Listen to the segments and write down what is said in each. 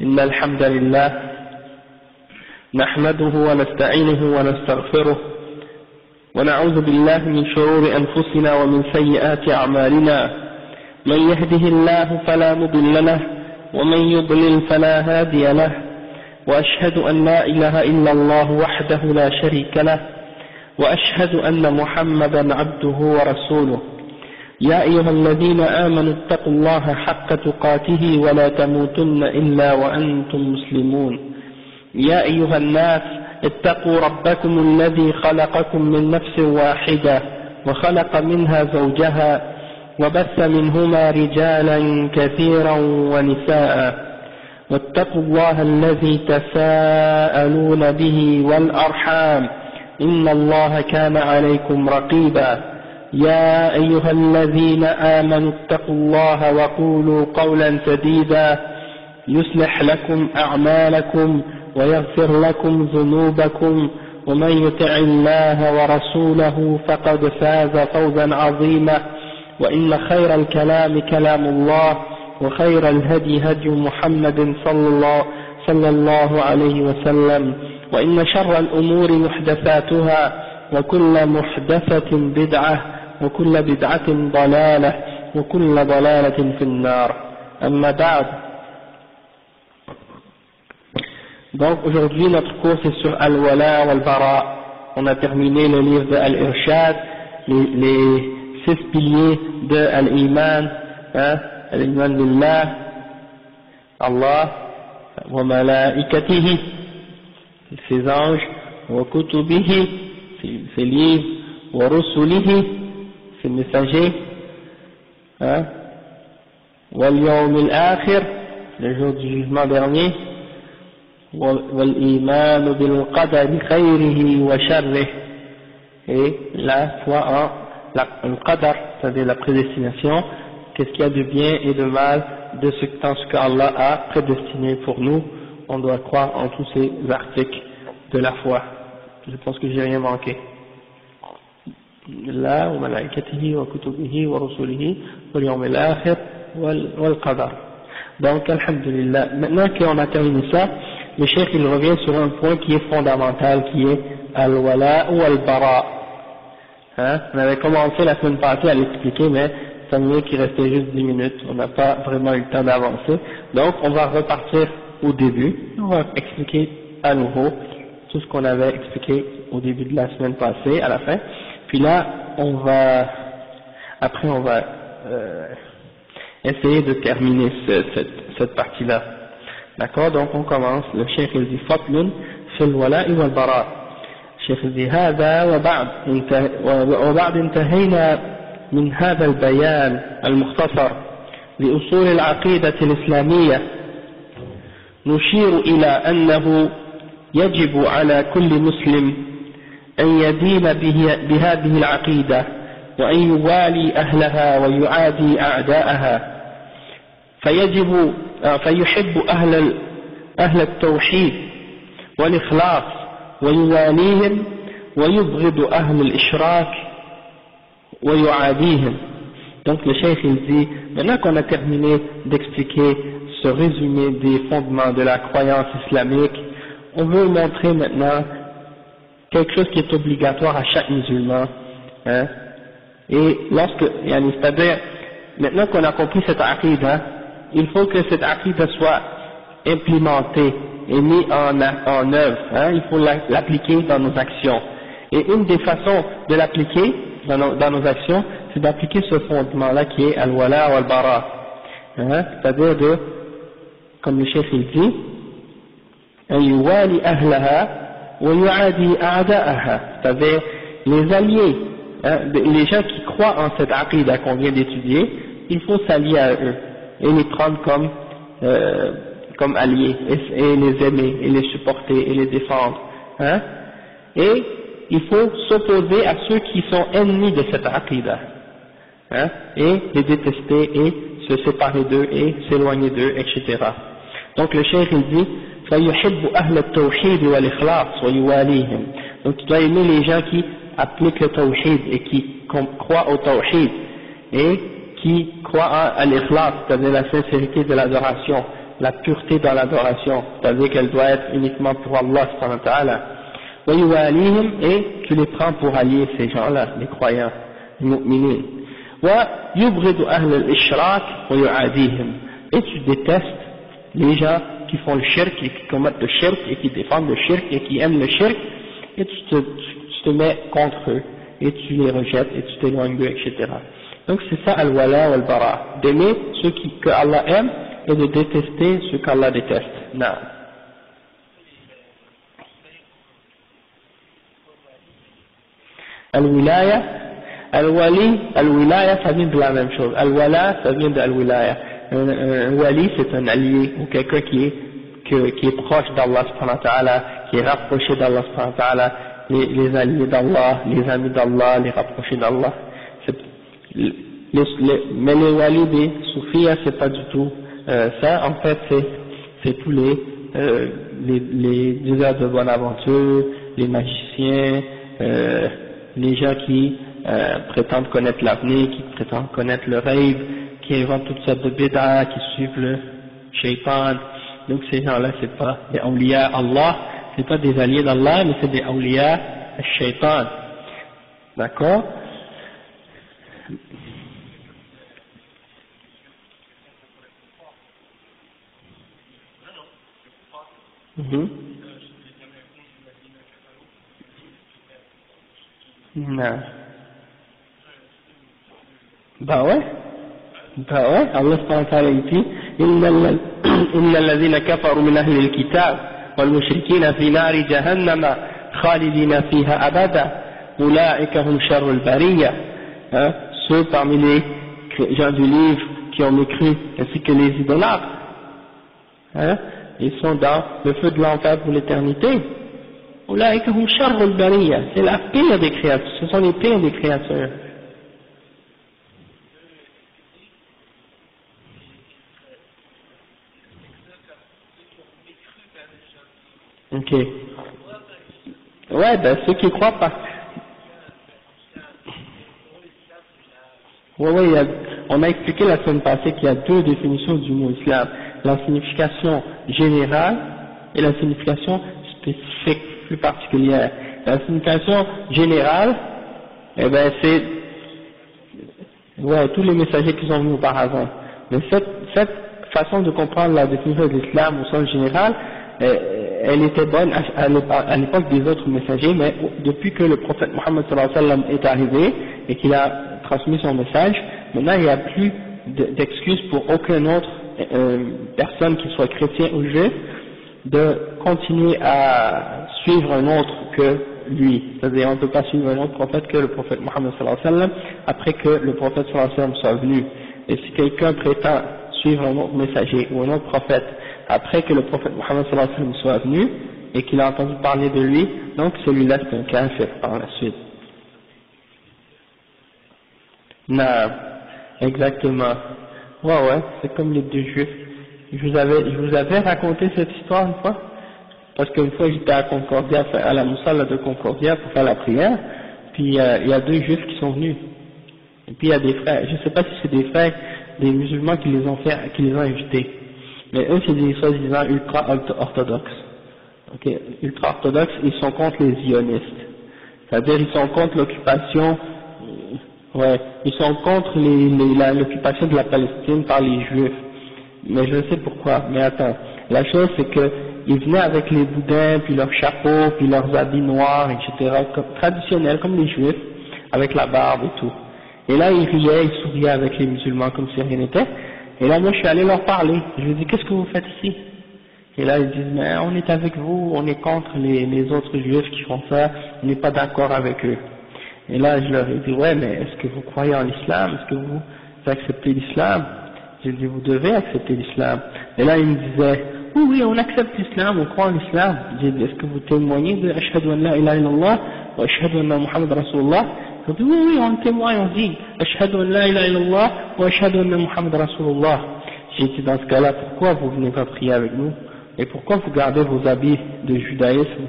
إن الحمد لله نحمده ونستعينه ونستغفره ونعوذ بالله من شرور أنفسنا ومن سيئات أعمالنا من يهده الله فلا مضل له ومن يضلل فلا هادي له وأشهد أن لا إله إلا الله وحده لا شريك له وأشهد أن محمدا عبده ورسوله يا أيها الذين آمنوا اتقوا الله حق تقاته ولا تموتن إلا وأنتم مسلمون يا أيها الناس اتقوا ربكم الذي خلقكم من نفس واحدة وخلق منها زوجها وبث منهما رجالا كثيرا ونساء واتقوا الله الذي تساءلون به والأرحام إن الله كان عليكم رقيبا يا أيها الذين آمنوا اتقوا الله وقولوا قولا سديدا يصلح لكم أعمالكم ويغفر لكم ذنوبكم ومن يطع الله ورسوله فقد فاز فوزا عظيما وإن خير الكلام كلام الله وخير الهدي هدي محمد صلى الله عليه وسلم وإن شر الأمور محدثاتها وكل محدثة بدعة وكل بدعة ضلالة وكل ضلالة في النار أما بعد. Donc aujourd'hui notre cours c'est sur Al-Wala wal-Bara. On a terminé le livre de Al-Irshad, les 6 piliers de Al-Iman, Al-Iman billah, Allah, wa malaikatihi, ses anges, wa kutubihi, ses livres, wa rusulihi, ses messagers, wal yawm al-akhir, le jour du jugement dernier, wal iman bil qadari khayrihi wa sharrihi, et la foi en le qadar, c'est-à-dire la prédestination, qu'est-ce qu'il y a de bien et de mal de ce qu'Allah a prédestiné pour nous. On doit croire en tous ces articles de la foi. Je pense que j'ai rien manqué. Allah wa malaikatihi wa kutubihi wa rusulihi wal yawmil akhir wal qadar. Donc alhamdulillah, maintenant qu'on a terminé ça, le cheikh il revient sur un point qui est fondamental, qui est al-wala ou al-bara. On avait commencé la semaine passée à l'expliquer, mais ça mieux qu'il restait juste 10 minutes, on n'a pas vraiment eu le temps d'avancer. Donc on va repartir au début, on va expliquer à nouveau tout ce qu'on avait expliqué au début de la semaine passée, à la fin. Puis là, après on va essayer de terminer cette partie-là. D'accord? Donc on commence, le cheikh il dit Fatlun fil wala'i wal bara. الشيخ ذي هذا وبعد انتهينا من هذا البيان المختصر لأصول العقيدة الإسلامية نشير إلى أنه يجب على كل مسلم أن يدين بهذه العقيدة وأن يوالي أهلها ويعادي أعداءها فيحب أهل التوحيد والإخلاص ويواليهم ويبغض أهل الإشراك ويعاديهم. Donc le cheikh il dit, maintenant qu'on a terminé d'expliquer ce résumé des fondements de la croyance islamique, on veut montrer maintenant quelque chose qui est obligatoire à chaque musulman, et c'est-à-dire, maintenant qu'on a compris cette aqida, il faut que cette aqida soit implémentée et mis en œuvre, il faut l'appliquer dans nos actions. Et une des façons de l'appliquer dans nos actions, c'est d'appliquer ce fondement-là qui est al-wala wal-bara, c'est-à-dire comme le cheikh il dit, an yuwali ahlaha wa yu'adi a'da'aha, c'est-à-dire les alliés, les gens qui croient en cette aqida qu'on vient d'étudier, il faut s'allier à eux et les prendre comme alliés, et les aimer, et les supporter, et les défendre. Et il faut s'opposer à ceux qui sont ennemis de cette aqida, et les détester, et se séparer d'eux, et s'éloigner d'eux, etc. Donc le cheikh il dit, فَيُحِبُّ أَهْلَ التَّوْحِيدِ وَالْإِخْلَاصِ وَيُوَالِيهِم. Donc tu dois aimer les gens qui appliquent le tawhid, et qui croient au tawhid, et qui croient à l'ikhlas, c'est-à-dire la sincérité de l'adoration, la pureté dans l'adoration, c'est-à-dire qu'elle doit être uniquement pour Allah subhanahu wa ta'ala. Et tu les prends pour alliés, ces gens-là, les croyants, les mu'minines. Et tu détestes les gens qui font le shirk et qui commettent le shirk et qui défendent le shirk et qui aiment le shirk, et tu te mets contre eux et tu les rejettes et tu t'éloignes d'eux, etc. Donc c'est ça al-wala wal-bara, d'aimer ceux que Allah aime et de détester ceux qu'Allah déteste. Non. Al-wilaya, al-wilaya ça vient de la même chose. Al-wala ça vient de al-wilaya. Un wali c'est un allié ou quelqu'un qui est proche d'Allah subhanahu wa ta'ala, qui est rapproché d'Allah subhanahu wa ta'ala, les alliés d'Allah, les amis d'Allah, les rapprochés d'Allah. Mais les walis des soufis, c'est pas du tout ça. En fait, c'est tous les diseurs de bonne aventure, les magiciens, les gens qui prétendent connaître l'avenir, qui prétendent connaître le rêve, qui inventent toutes sortes de bid'a, qui suivent le shaitan. Donc ces gens-là, c'est pas des awliya Allah, c'est pas des alliés d'Allah, mais c'est des awliya shaitan. D'accord? Non. Bah ouais, Allah subhanahu wa ta'ala dit إن الذين كفروا من أهل الكتاب والمشركين في نار جهنم خالدين فيها أبدا أولئك هم شر البرية. Ceux parmi les gens du livre qui ont mécru ainsi que les idolâtres, ils sont dans le feu de l'enfer pour l'éternité. أولئك هم شر البرية, c'est la pire des créatures, ce sont les pires des créatures. Ok. Ouais, ben ceux qui croient pas. Ouais, on a expliqué la semaine passée qu'il y a deux définitions du mot islam. La signification générale et la signification spécifique, plus particulière. La signification générale, eh ben c'est, ouais, tous les messagers qui sont venus auparavant. Mais cette façon de comprendre la définition de l'islam au sens général, elle était bonne à l'époque des autres messagers, mais depuis que le prophète Mohammed sallallahu alayhi wa sallam est arrivé et qu'il a transmis son message, maintenant il n'y a plus d'excuses pour aucune autre personne, qui soit chrétien ou juif, de continuer à suivre un autre que lui. C'est-à-dire on ne peut pas suivre un autre prophète que le prophète Mohammed sallallahu alayhi wa sallam après que le prophète sallallahu alayhi wa sallam soit venu. Et si quelqu'un prétend suivre un autre messager ou un autre prophète après que le prophète Mohammed sallallahu alayhi wa sallam soit venu et qu'il a entendu parler de lui, donc celui-là c'est un kafir par la suite. Non, exactement. Ouais, c'est comme les deux juifs. Je vous avais raconté cette histoire une fois, parce qu'une fois j'étais à Concordia, à la Moussala de Concordia pour faire la prière, puis il y a deux juifs qui sont venus. Et puis il y a des frères, je ne sais pas si c'est des frères, des musulmans qui les ont invités. Mais eux, c'est des soi-disant ultra-orthodoxes. Ok, ultra-orthodoxes, ils sont contre les zionistes. C'est-à-dire, ils sont contre l'occupation, ils sont contre l'occupation de la Palestine par les Juifs. Mais je sais pourquoi. Mais attends, la chose c'est que ils venaient avec les boudins, puis leurs chapeaux, puis leurs habits noirs, etc., traditionnels, comme les Juifs, avec la barbe et tout. Et là, ils riaient, ils souriaient avec les musulmans comme si rien n'était. Et là, moi, je suis allé leur parler. Je lui ai dit, qu'est-ce que vous faites ici? Et là, ils disent, mais on est avec vous, on est contre les autres juifs qui font ça, on n'est pas d'accord avec eux. Et là, je leur ai dit, ouais, mais est-ce que vous croyez en l'islam? Est-ce que vous acceptez l'islam? J'ai dit, vous devez accepter l'islam. Et là, ils me disaient, oui, on accepte l'islam, on croit en l'islam. J'ai dit, est-ce que vous témoignez de Ashhadu an la ilaha illallah wa Ashhadu anna Muhammad Rasulullah? Ils ont dit, oui, on témoigne, on dit Ashhadu an la ilaha illallah wa Ashhadu anna Muhammad Rasulullah. J'ai dit, dans ce cas-là, pourquoi vous venez pas prier avec nous? Et pourquoi vous gardez vos habits de judaïsme?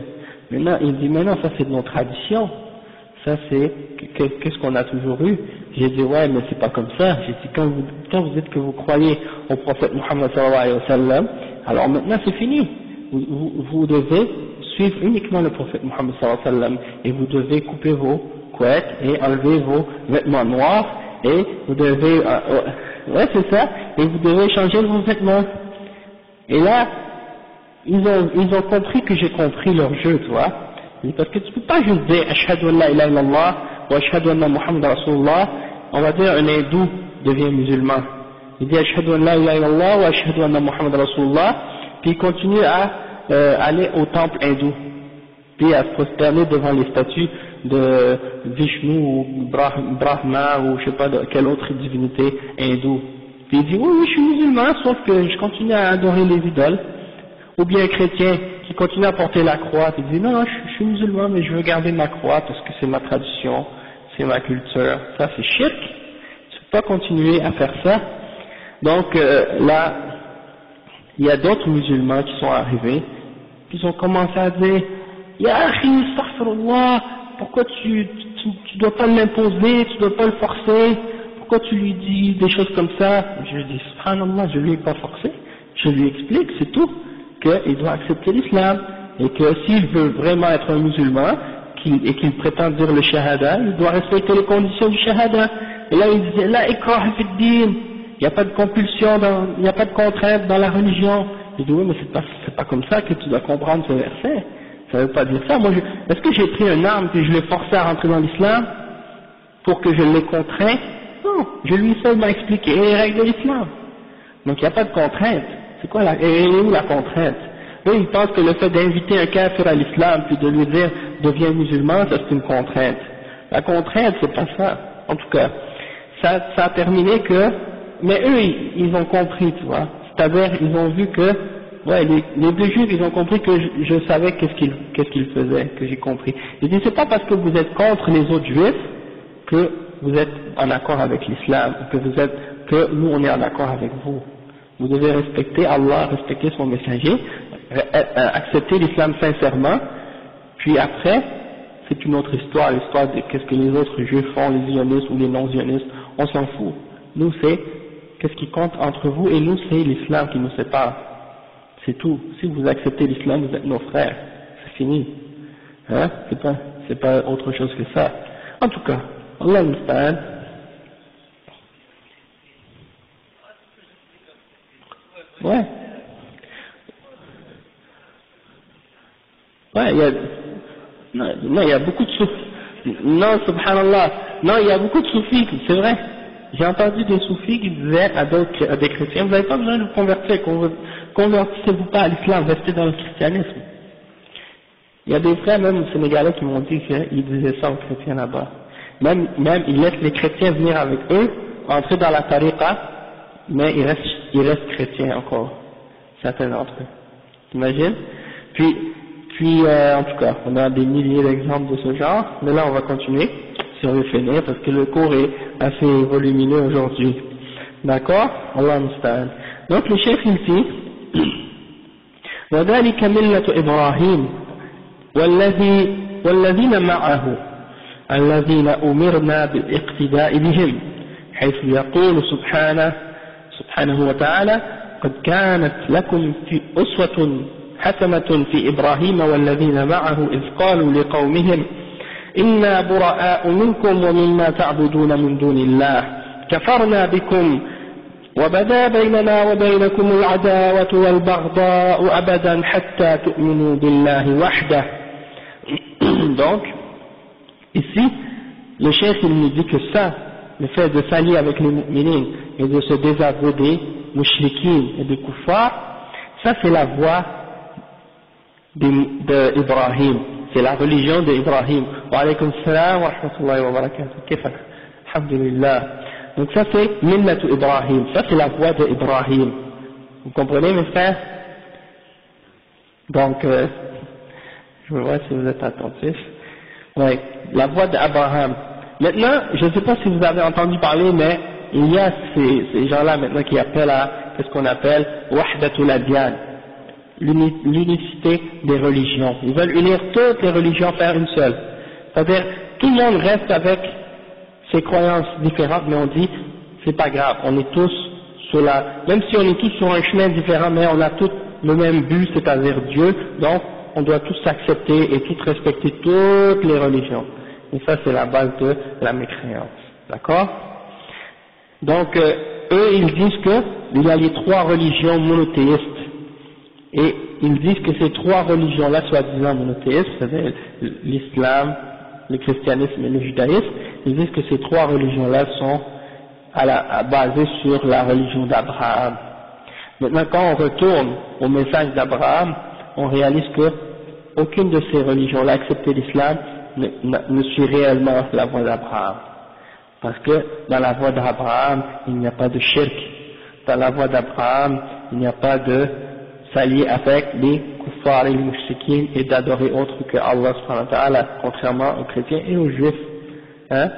Maintenant, il dit, mais non, ça c'est de nos traditions. Ça c'est, qu'est-ce qu'on a toujours eu? J'ai dit, ouais, mais c'est pas comme ça. J'ai dit, quand vous dites que vous croyez au prophète Muhammad sallallahu alayhi wa sallam, alors maintenant c'est fini. Vous devez suivre uniquement le prophète Mohammed sallallahu alayhi wa sallam, et vous devez couper vos couettes et enlever vos vêtements noirs, et vous devez, ouais c'est ça, et vous devez changer vos vêtements. Et là, ils ont compris que j'ai compris leur jeu, tu vois. Parce que tu peux pas juste dire Ashhadu an la ilaha illallah ou Ashhadu anna Muhammad Rasulullah, on va dire un hindou devient musulman. Il dit Ashhadu an la ilaha illallah ou Ashhadu anna Muhammad Rasulullah, puis il continue à aller au temple hindou, puis à se prosterner devant les statues de Vishnu ou Brahma ou je sais pas de quelle autre divinité hindoue. Puis il dit oui, je suis musulman, sauf que je continue à adorer les idoles. Ou bien un chrétien qui continue à porter la croix, il dit non, je suis musulman mais je veux garder ma croix parce que c'est ma tradition, c'est ma culture. Ça c'est shirk, tu ne peux pas continuer à faire ça. Donc là, il y a d'autres musulmans qui sont arrivés, qui ont commencé à dire Ya akhi, astaghfirullah, pourquoi tu dois pas l'imposer, tu dois pas le forcer, pourquoi tu lui dis des choses comme ça? Je lui dis subhanallah, je lui ai pas forcé, je lui explique, c'est tout, qu'il doit accepter l'islam, et que s'il veut vraiment être un musulman, et qu'il prétend dire le shahada, il doit respecter les conditions du shahada. Et là il disait la ikrah fi d-din, il n'y a pas de compulsion, il n'y a pas de contrainte dans la religion. Je dis oui, mais c'est pas comme ça que tu dois comprendre ce verset. Ça ne veut pas dire ça. Moi, est-ce que j'ai pris une arme et je l'ai forcé à rentrer dans l'islam pour que je l'ai contraint? Non, je lui ai seulement expliqué les règles de l'islam. Donc il n'y a pas de contrainte. C'est quoi et où la contrainte? Eux, ils pensent que le fait d'inviter un kafir à l'islam puis de lui dire deviens musulman, ça c'est une contrainte. La contrainte, c'est pas ça. En tout cas, ça a terminé que, mais eux, ils ont compris, tu vois. C'est-à-dire, ils ont vu que, ouais, les deux juifs, ils ont compris que je savais qu'est-ce qu'ils faisaient, que j'ai compris. Ils disent, c'est pas parce que vous êtes contre les autres juifs que vous êtes en accord avec l'islam, que nous on est en accord avec vous. Vous devez respecter Allah, respecter son messager, accepter l'islam sincèrement, puis après, c'est une autre histoire, l'histoire de qu'est-ce que les autres juifs font, les zionistes ou les non-zionistes, on s'en fout. Nous c'est qu'est-ce qui compte entre vous et nous c'est l'islam qui nous sépare. C'est tout. Si vous acceptez l'islam, vous êtes nos frères. C'est fini. Hein? C'est pas autre chose que ça. En tout cas, Allah musta'an. Ouais. Ouais, non, il y a beaucoup de soufis. Non, subhanallah. Non, il y a beaucoup de soufis, c'est vrai. J'ai entendu des soufis qui disaient à des chrétiens, vous n'avez pas besoin de vous convertir, convertissez-vous pas à l'islam, restez dans le christianisme. Il y a des frères, même sénégalais, qui m'ont dit qu'ils disaient ça aux chrétiens là-bas. Même, ils laissent les chrétiens venir avec eux, entrer dans la tariqa, mais ils restent chrétiens encore, certains d'entre eux. T'imagines? Puis en tout cas, on a des milliers d'exemples de ce genre, mais là on va continuer, si on veut finir, parce que le cours est assez volumineux aujourd'hui. D'accord? Allah musta'an. Donc le chef il dit, وذلك ملة إبراهيم والذين معه الذين أمرنا بالاقتداء بهم حيث يقول سبحانه وتعالى قد كانت لكم في أسوة حسنة في إبراهيم والذين معه إذ قالوا لقومهم إنا براء منكم ومما تعبدون من دون الله كفرنا بكم وبدا بيننا وبينكم العداوة والبغضاء أبدا حتى تؤمنوا بالله وحده. Donc, ici, le chef il nous dit que ça, le fait de s'allier avec les mu'minines et de se désavouer des mouchriquines et des kuffars, ça c'est la voie d'Ibrahim, c'est la religion d'Ibrahim. Wa alaykum salam wa rahmatullahi wa barakatuh. Kifak? Alhamdulillah. Donc ça c'est Millatu Ibrahim, ça c'est la voie d'Ibrahim. Vous comprenez mes frères? Donc, je vois si vous êtes attentifs. Ouais, la voie d'Abraham. Maintenant, je ne sais pas si vous avez entendu parler, mais il y a ces gens-là maintenant qui appellent à ce qu'on appelle Wahdatul Adyan, l'unicité des religions. Ils veulent unir toutes les religions, faire une seule. C'est-à-dire, tout le monde reste avec ses croyances différentes, mais on dit, c'est pas grave, on est tous sur même si on est tous sur un chemin différent, mais on a tous le même but, c'est-à-dire Dieu, donc on doit tous accepter et tous respecter toutes les religions. Et ça, c'est la base de la mécréance. D'accord? Donc, eux, ils disent qu'il y a les trois religions monothéistes. Et ils disent que ces trois religions-là, soi-disant monothéistes, c'est-à-dire l'islam, le christianisme et le judaïsme, ils disent que ces trois religions-là sont basées sur la religion d'Abraham. Maintenant, quand on retourne au message d'Abraham, on réalise que aucune de ces religions-là, excepté l'islam, ne suit réellement la voie d'Abraham. Parce que dans la voie d'Abraham, il n'y a pas de shirk. Dans la voie d'Abraham, il n'y a pas de s'allier avec les kuffars et les mushrikin et d'adorer autre que Allah subhanahu wa ta'ala, contrairement aux chrétiens et aux juifs. Hein?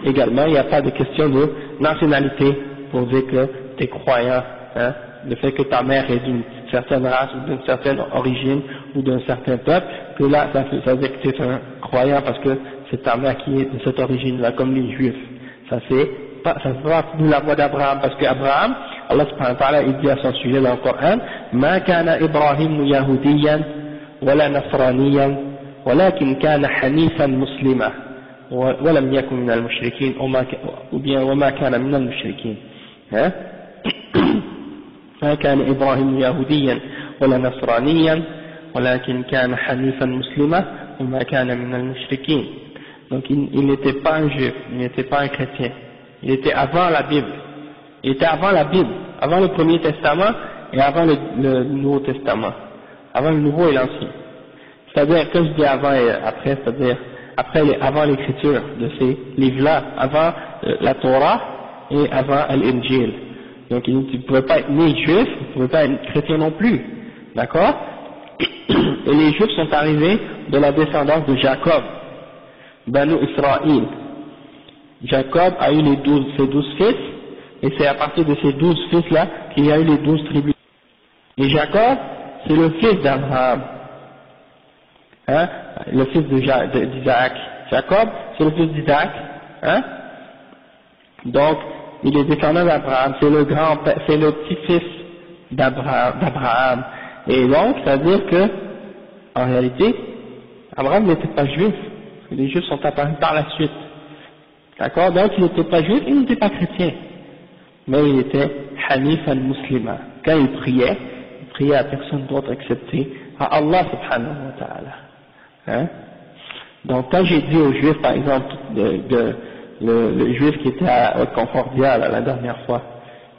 Également, il n'y a pas de question de nationalité pour dire que tu es croyant. Hein? Le fait que ta mère est d'une certaine race ou d'une certaine origine ou d'un certain peuple, que là, ça veut dire que tu es un croyant parce que c'est ta mère qui est de cette origine-là, comme les juifs. Ça fait partie de la voie d'Abraham, parce qu'Abraham, Allah subhanahu wa ta'ala, il dit à son sujet dans le Coran, ما كان إبراهيم يهوديا ولا نصرانيا ولكن كان حنيفا مسلما ولم يكن من المشركين وما كان من المشركين. ما كان إبراهيم يهوديا ولا نصرانيا ولكن كان حنيفا مسلما وما كان من المشركين. Donc il n'était pas un juif, il n'était pas un chrétien, il était avant la Bible, il était avant la Bible, avant le Premier Testament et avant le Nouveau Testament, avant le Nouveau et l'Ancien. C'est-à-dire, quand je dis avant et après, c'est-à-dire avant l'écriture de ces livres-là, avant la Torah et avant l'Injil. Donc il ne pouvait pas être ni juif, il ne pouvait pas être chrétien non plus, d'accord? Et les juifs sont arrivés de la descendance de Jacob, Banu Israël. Jacob a eu ses 12 fils, et c'est à partir de ces 12 fils-là qu'il y a eu les 12 tribus. Et Jacob, c'est le fils d'Abraham, hein, le fils d'Isaac. Jacob, c'est le fils d'Isaac, hein. Donc, il est descendant d'Abraham, c'est le petit-fils d'Abraham. Et donc, ça veut dire que, en réalité, Abraham n'était pas juif. Les juifs sont apparus par la suite. D'accord? Donc, il n'était pas juif, il n'était pas chrétien. Mais il était Hanif al-Muslima. Quand il priait à personne d'autre excepté à Allah subhanahu wa ta'ala. Hein? Donc, quand j'ai dit aux juifs, par exemple, le juif qui était à Concordia la dernière fois,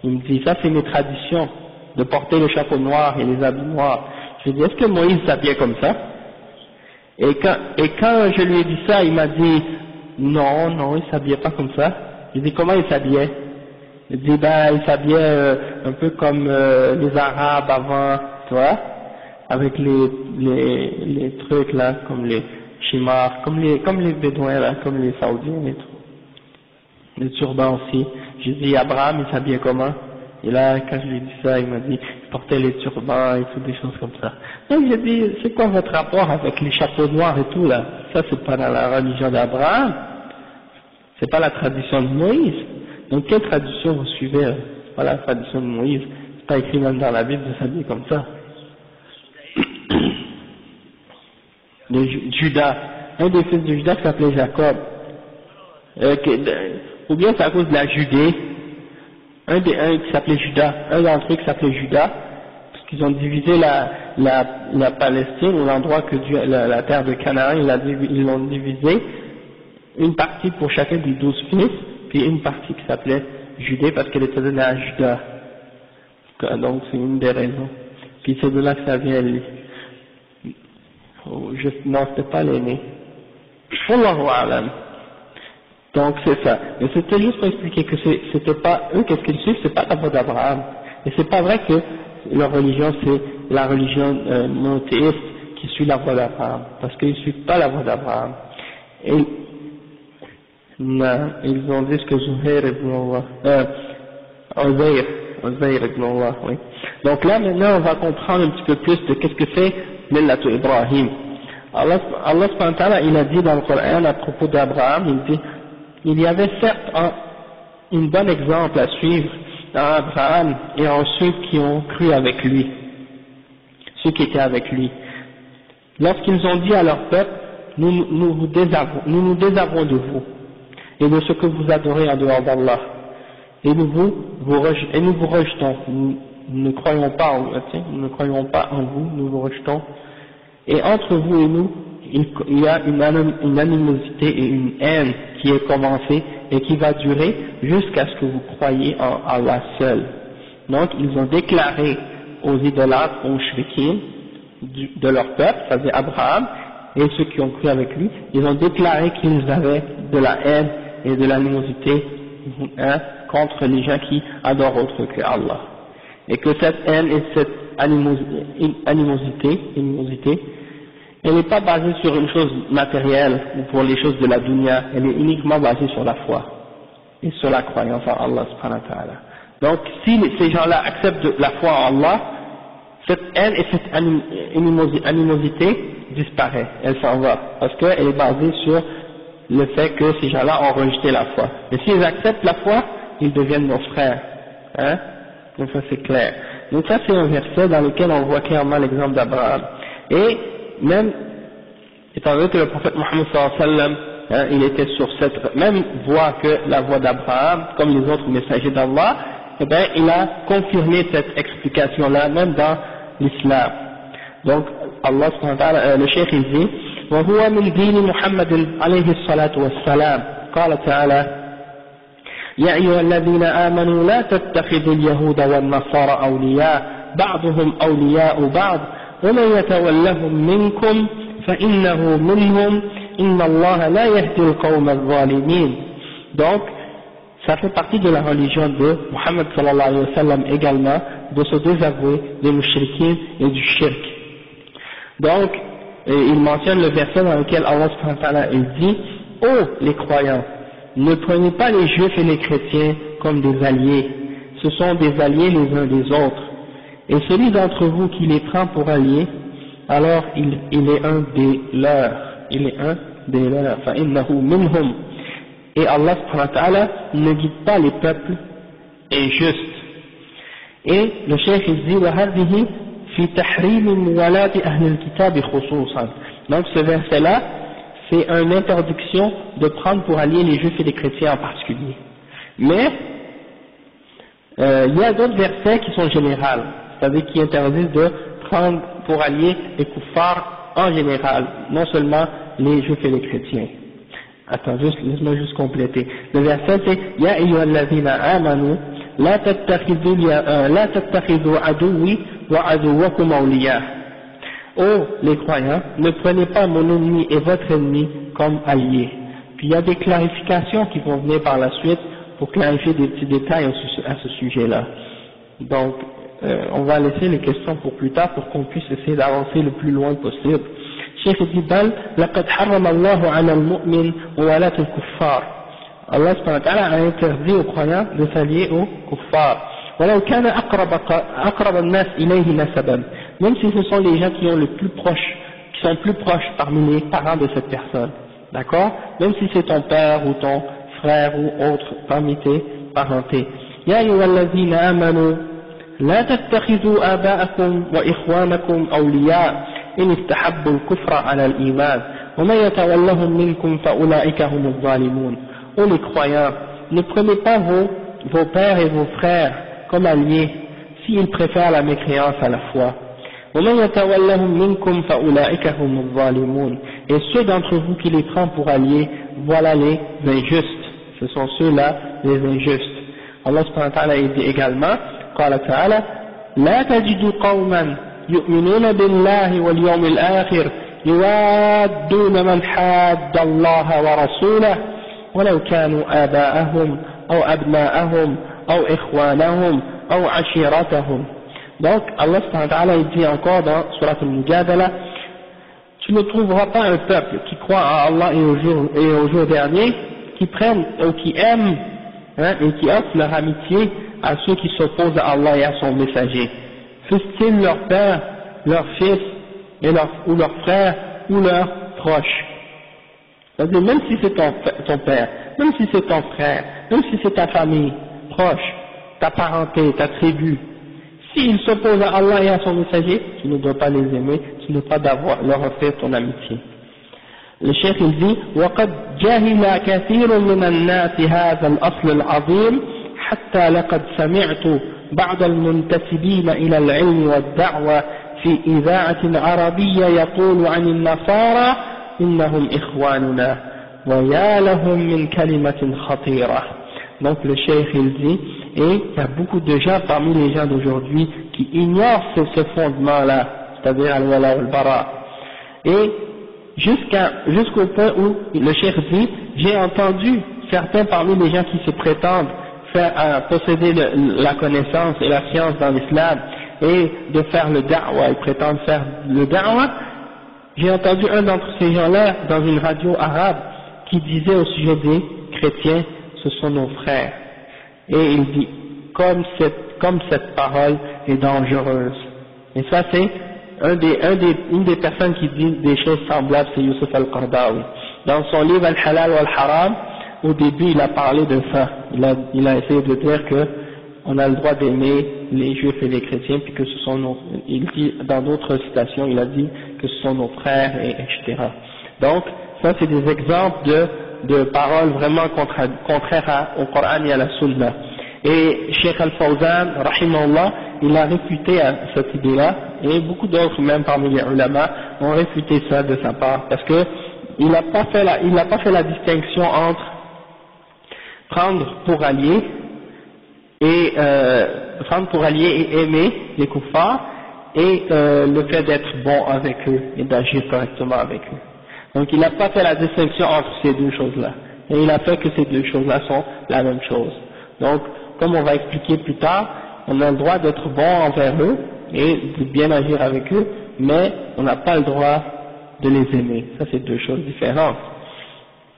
il me dit, ça c'est mes traditions, de porter le chapeau noir et les habits noirs. Je lui ai dit, est-ce que Moïse s'habillait comme ça? Et quand je lui ai dit ça, il m'a dit, non, il s'habillait pas comme ça. J'ai dit, comment il s'habillait? Il dit, il s'habillait un peu comme les Arabes avant, tu vois, avec les trucs là, comme les chimars, comme les Bédouins là, comme les Saoudiens et tout. Les turbans aussi. J'ai dit, Abraham, il s'habillait comment? Et là, quand je lui ai dit ça, il m'a dit, il portait les turbans et tout, des choses comme ça. Donc j'ai dit, c'est quoi votre rapport avec les chapeaux noirs et tout là? Ça, c'est pas dans la religion d'Abraham. C'est pas la tradition de Moïse. Donc quelle tradition vous suivez? C'est pas la tradition de Moïse. C'est pas écrit même dans la Bible de s'habiller comme ça. Judas. Un des fils de Judas s'appelait Jacob. Ou bien c'est à cause de la Judée, un qui s'appelait Judas, un d'entre eux qui s'appelait Judas, parce qu'ils ont divisé la Palestine, ou l'endroit que Dieu, la terre de Canaan, ils l'ont divisé, une partie pour chacun des 12 fils, puis une partie qui s'appelait Judée, parce qu'elle était donnée à Judas. Donc c'est une des raisons. Puis c'est de là que ça vient, non, c'était pas l'aîné. Wallahu a'lam. Donc c'est ça. Mais c'était juste pour expliquer que c'était pas eux, qu'est-ce qu'ils suivent, c'est pas la voie d'Abraham. Et c'est pas vrai que leur religion c'est la religion monothéiste qui suit la voie d'Abraham, parce qu'ils suivent pas la voie d'Abraham. Et non, ils ont dit ce que Zuhair ibn Allah, Uzair ibn Allah, oui. Donc là maintenant on va comprendre un petit peu plus de qu'est-ce que c'est Millatu Ibrahim. Allah subhanahu wa ta'ala, il a dit dans le Coran à propos d'Abraham, il dit, il y avait certes un bon exemple à suivre dans Abraham et en ceux qui ont cru avec lui. ceux qui étaient avec lui. Lorsqu'ils ont dit à leur peuple, nous nous désavouons de vous et de ce que vous adorez en dehors d'Allah, et nous vous rejetons, nous ne croyons pas en vous, nous vous rejetons, et entre vous et nous, il y a une animosité et une haine qui est commencée et qui va durer jusqu'à ce que vous croyiez en Allah seul. Donc ils ont déclaré aux idolâtres, aux shrikin de leur peuple, c'est-à-dire Abraham, et ceux qui ont cru avec lui, ils ont déclaré qu'ils avaient de la haine et de l'animosité contre les gens qui adorent autre que Allah. Et que cette haine et cette animosité, elle n'est pas basée sur une chose matérielle ou pour les choses de la dunya, elle est uniquement basée sur la foi et sur la croyance en Allah subhanahu wa ta'ala. Donc si ces gens-là acceptent la foi en Allah, cette haine et cette animosité disparaît, elle s'en va, parce qu'elle est basée sur le fait que ces gens-là ont rejeté la foi. Et s'ils acceptent la foi, ils deviennent nos frères. Donc ça c'est clair. Donc ça c'est un verset dans lequel on voit clairement l'exemple d'Abraham. Et même, étant donné que le prophète Mohammed sallallahu alayhi wa sallam, il était sur cette même voie que la voie d'Abraham, comme les autres messagers d'Allah, eh bien il a confirmé cette explication-là, même dans l'islam. Donc Allah subhanahu wa ta'ala, le cheikh il dit, وهو من دين محمد عليه الصلاة والسلام قال تعالى يا أيها الذين آمنوا لا تتخذوا اليهود والنصارى أولياء بعضهم أولياء بعض ومن يتولهم منكم فإنه منهم إن الله لا يهدي القوم الظالمين. Donc ça fait partie de la religion de Muhammad sallallahu alayhi wa sallam également, de se désavouer des mushrikins et du shirk. Donc il mentionne le verset dans lequel Allah subhanahu wa ta'ala dit « Oh les croyants, ne prenez pas les juifs et les chrétiens comme des alliés, ce sont des alliés les uns des autres, et celui d'entre vous qui les prend pour alliés, alors il est un des leurs, فَإِنَّهُ مِنْهُمْ. Et Allah subhanahu wa ta'ala ne guide pas les peuples injustes. Et le cheikh il dit وَهَذِهِ في تحريم موالاة أهل الكتاب خصوصا. Donc ce verset-là, c'est une interdiction de prendre pour alliés les juifs et les chrétiens en particulier. Mais il y a d'autres versets qui sont généraux, c'est-à-dire qui interdisent de prendre pour alliés les kuffars en général, non seulement les juifs et les chrétiens. Attends, laisse-moi juste compléter. Le verset c'est Ya ayyuhalladhina amanu la tattakhidhu aduwwi wa aduwwakum awliya. Oh les croyants, ne prenez pas mon ennemi et votre ennemi comme alliés. Puis il y a des clarifications qui vont venir par la suite pour clarifier des petits détails à ce sujet-là. Donc on va laisser les questions pour plus tard pour qu'on puisse essayer d'avancer le plus loin possible. Cheikh dit bal laqad harrama Allahu 'ala al-mu'min wa 'ala al-kuffar. Allah subhanahu wa ta'ala a interdit aux croyants de s'allier aux kuffars. ولو كان أقرب الناس إليه نسبا. Même si ce sont les gens qui sont plus proches parmi les parents de cette personne. D'accord? Même si c'est ton père ou ton frère ou autre parmi tes parentés. يا أيها الذين آمنوا لا تتخذوا آباءكم وإخوانكم أولياء إن استحبوا الكفر على الإيمان ومن يتولهم منكم فأولئك هم الظالمون. Ô les croyants, ne prenez pas vos pères et vos frères comme alliés s'ils préfèrent la mécréance à la foi. ومن يتولهم منكم فأولئك هم الظالمون. Et ceux d'entre vous qui les prennent pour alliés, voilà les injustes. Ce sont ceux-là les injustes. Allah subhanahu wa ta'ala dit également, قال تعالى لا تجد قوما يؤمنون بالله واليوم الآخر يوادون من حاد الله ورسوله ولو كانوا آباءهم أو أبناءهم أو إخوانهم أو عشيرتهم. Donc Allah subhanahu wa ta'ala dit encore dans Surat al-Mujadala, tu ne trouveras pas un peuple qui croit en Allah et au jour dernier, qui prennent ou qui aiment et qui offrent leur amitié à ceux qui s'opposent à Allah et à son messager, fussent-ils leur père, leur fils ou leur frère ou leurs proches. C'est-à-dire même si c'est ton père, même si c'est ton frère, même si c'est ta famille proche, ta parenté, ta tribu, S'ils s'opposent à Allah et à son messager, tu ne dois pas les aimer, tu ne dois pas leur offrir ton amitié. Le cheikh il dit وقد جهل كثير من الناس هذا الأصل العظيم حتى لقد سمعت بعض المنتسبين إلى العلم والدعوة في إذاعة عربية يقول عن النصارى إنهم إخواننا ويا لهم من كلمة خطيرة. Donc le cheikh il dit, et il y a beaucoup de gens parmi les gens d'aujourd'hui qui ignorent ce fondement-là, c'est-à-dire al-wala wal-bara. Et jusqu'au point où le cheikh dit, j'ai entendu certains parmi les gens qui se prétendent posséder la connaissance et la science dans l'islam et de faire le da'wa, ils prétendent faire le da'wa. J'ai entendu un d'entre ces gens-là dans une radio arabe qui disait au sujet des chrétiens, ce sont nos frères. Et il dit, comme cette parole est dangereuse. Et ça c'est une des personnes qui dit des choses semblables, c'est Youssef al-Qaradawi. Dans son livre Al-Halal wal-Haram, au début il a parlé de ça. Il a essayé de dire que on a le droit d'aimer les juifs et les chrétiens, puis que ce sont il dit dans d'autres citations, il a dit que ce sont nos frères, etc. Donc, ça c'est des exemples de paroles vraiment contraires au Coran et à la Sunna. Et Cheikh Al-Fawzan, rahimahullah, il a réfuté cette idée-là, et beaucoup d'autres, même parmi les ulama, ont réfuté ça de sa part, parce que il n'a pas fait la distinction entre prendre pour allié et aimer les kuffars et le fait d'être bon avec eux et d'agir correctement avec eux. Donc il n'a pas fait la distinction entre ces deux choses-là, et il a fait que ces deux choses-là sont la même chose. Donc, comme on va expliquer plus tard, on a le droit d'être bon envers eux et de bien agir avec eux, mais on n'a pas le droit de les aimer. Ça c'est deux choses différentes.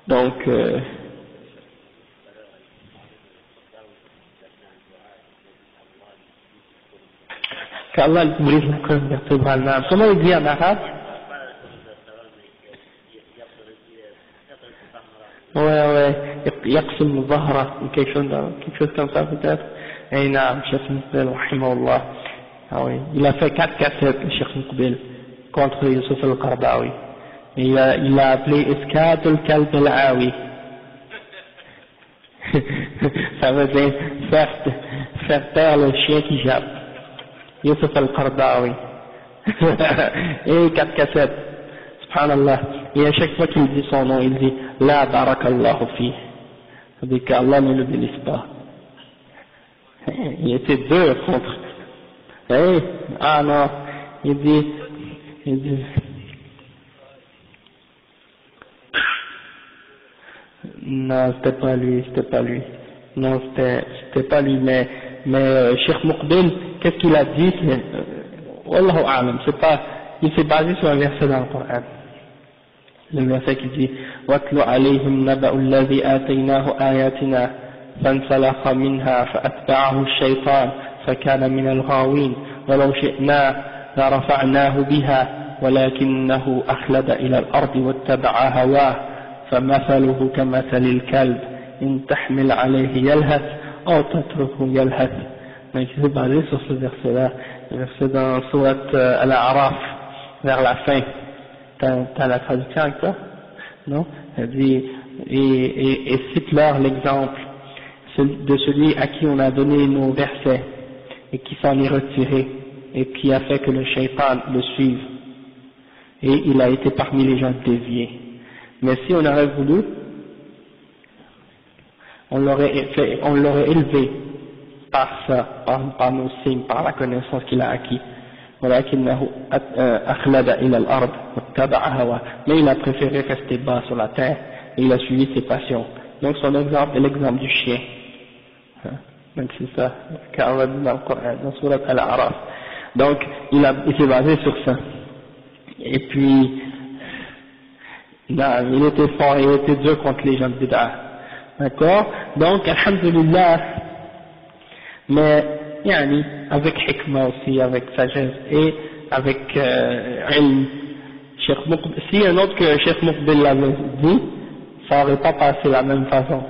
Donc, qu'Allah brise la colonne vertébrale. Comment il dit en arabe? Ouais, يقسم ظهره ou quelque chose comme ça peut-être. Et naam, Cheikh Muqbil, rahimahullah. Ah oui, il a fait 4 cassettes, le Cheikh Muqbil, contre Youssef al-Qaradawi. Et il l'a appelé Iskat al-Kalb al-Awi. Ça veut dire faire taire le chien qui jappe. Youssef al-Qaradawi. Et 4 cassettes. Subhanallah. Et à chaque fois qu'il dit son nom, il dit La barakallahu fi. C'est-à-dire qu'Allah ne le bénisse pas. Il était dur contre. Ah non, il dit non, c'était pas lui. Non, c'était pas lui, mais Cheikh Muqbil, qu'est-ce qu'il a dit? Wallahu a'lam, il s'est basé sur un verset dans le Coran. Le verset qui dit وَاتْلُ عَلَيْهِمْ نَبَأُ الَّذِي آتَيْنَاهُ آيَاتِنَا فَانْسَلَخَ مِنْهَا فَأَتْبَعَهُ الشَّيْطَانُ فَكَانَ مِنَ الْغَاوِينَ وَلَوْ شِئْنَا لَرَفَعْنَاهُ بِهَا وَلَكِنَّهُ أَخْلَدَ إِلَى الْأَرْضِ وَاتَّبَعَ هَوَاهُ فَمَثَلُهُ كَمَثَلِ الْكَلْبِ إِنْ تَحْمِلْ عَلَيْهِ يَلْهَثْ أَوْ تَتْرُكْهُ يَلْهَث. Donc il s'est basé sur ce verset-là, le verset dans Sourate Al-A'raf, vers la fin. T'as la traduction avec toi? Non? Elle dit, et cite-leur l'exemple de celui à qui on a donné nos versets et qui s'en est retiré et qui a fait que le shaitan le suive. Et il a été parmi les gens déviés. Mais si on aurait voulu, on l'aurait élevé par ça, par nos signes, par la connaissance qu'il a acquis. ولكنه أخلد إلى الأرض واتبع هواه. Mais il a préféré rester bas sur la terre et il a suivi ses passions. Donc son exemple est l'exemple du chien. Donc c'est ça qu'Allah dit dans le Coran, dans Sourate Al-A'raf. Donc il s'est basé sur ça. Et puis il était fort, il était dur contre les gens de bid'ah. D'accord? Donc alhamdulillah, mais yani, avec hikmah aussi, avec sagesse et avec ilm. Si un autre que Cheikh Muqbil l'avait dit, ça n'aurait pas passé de la même façon.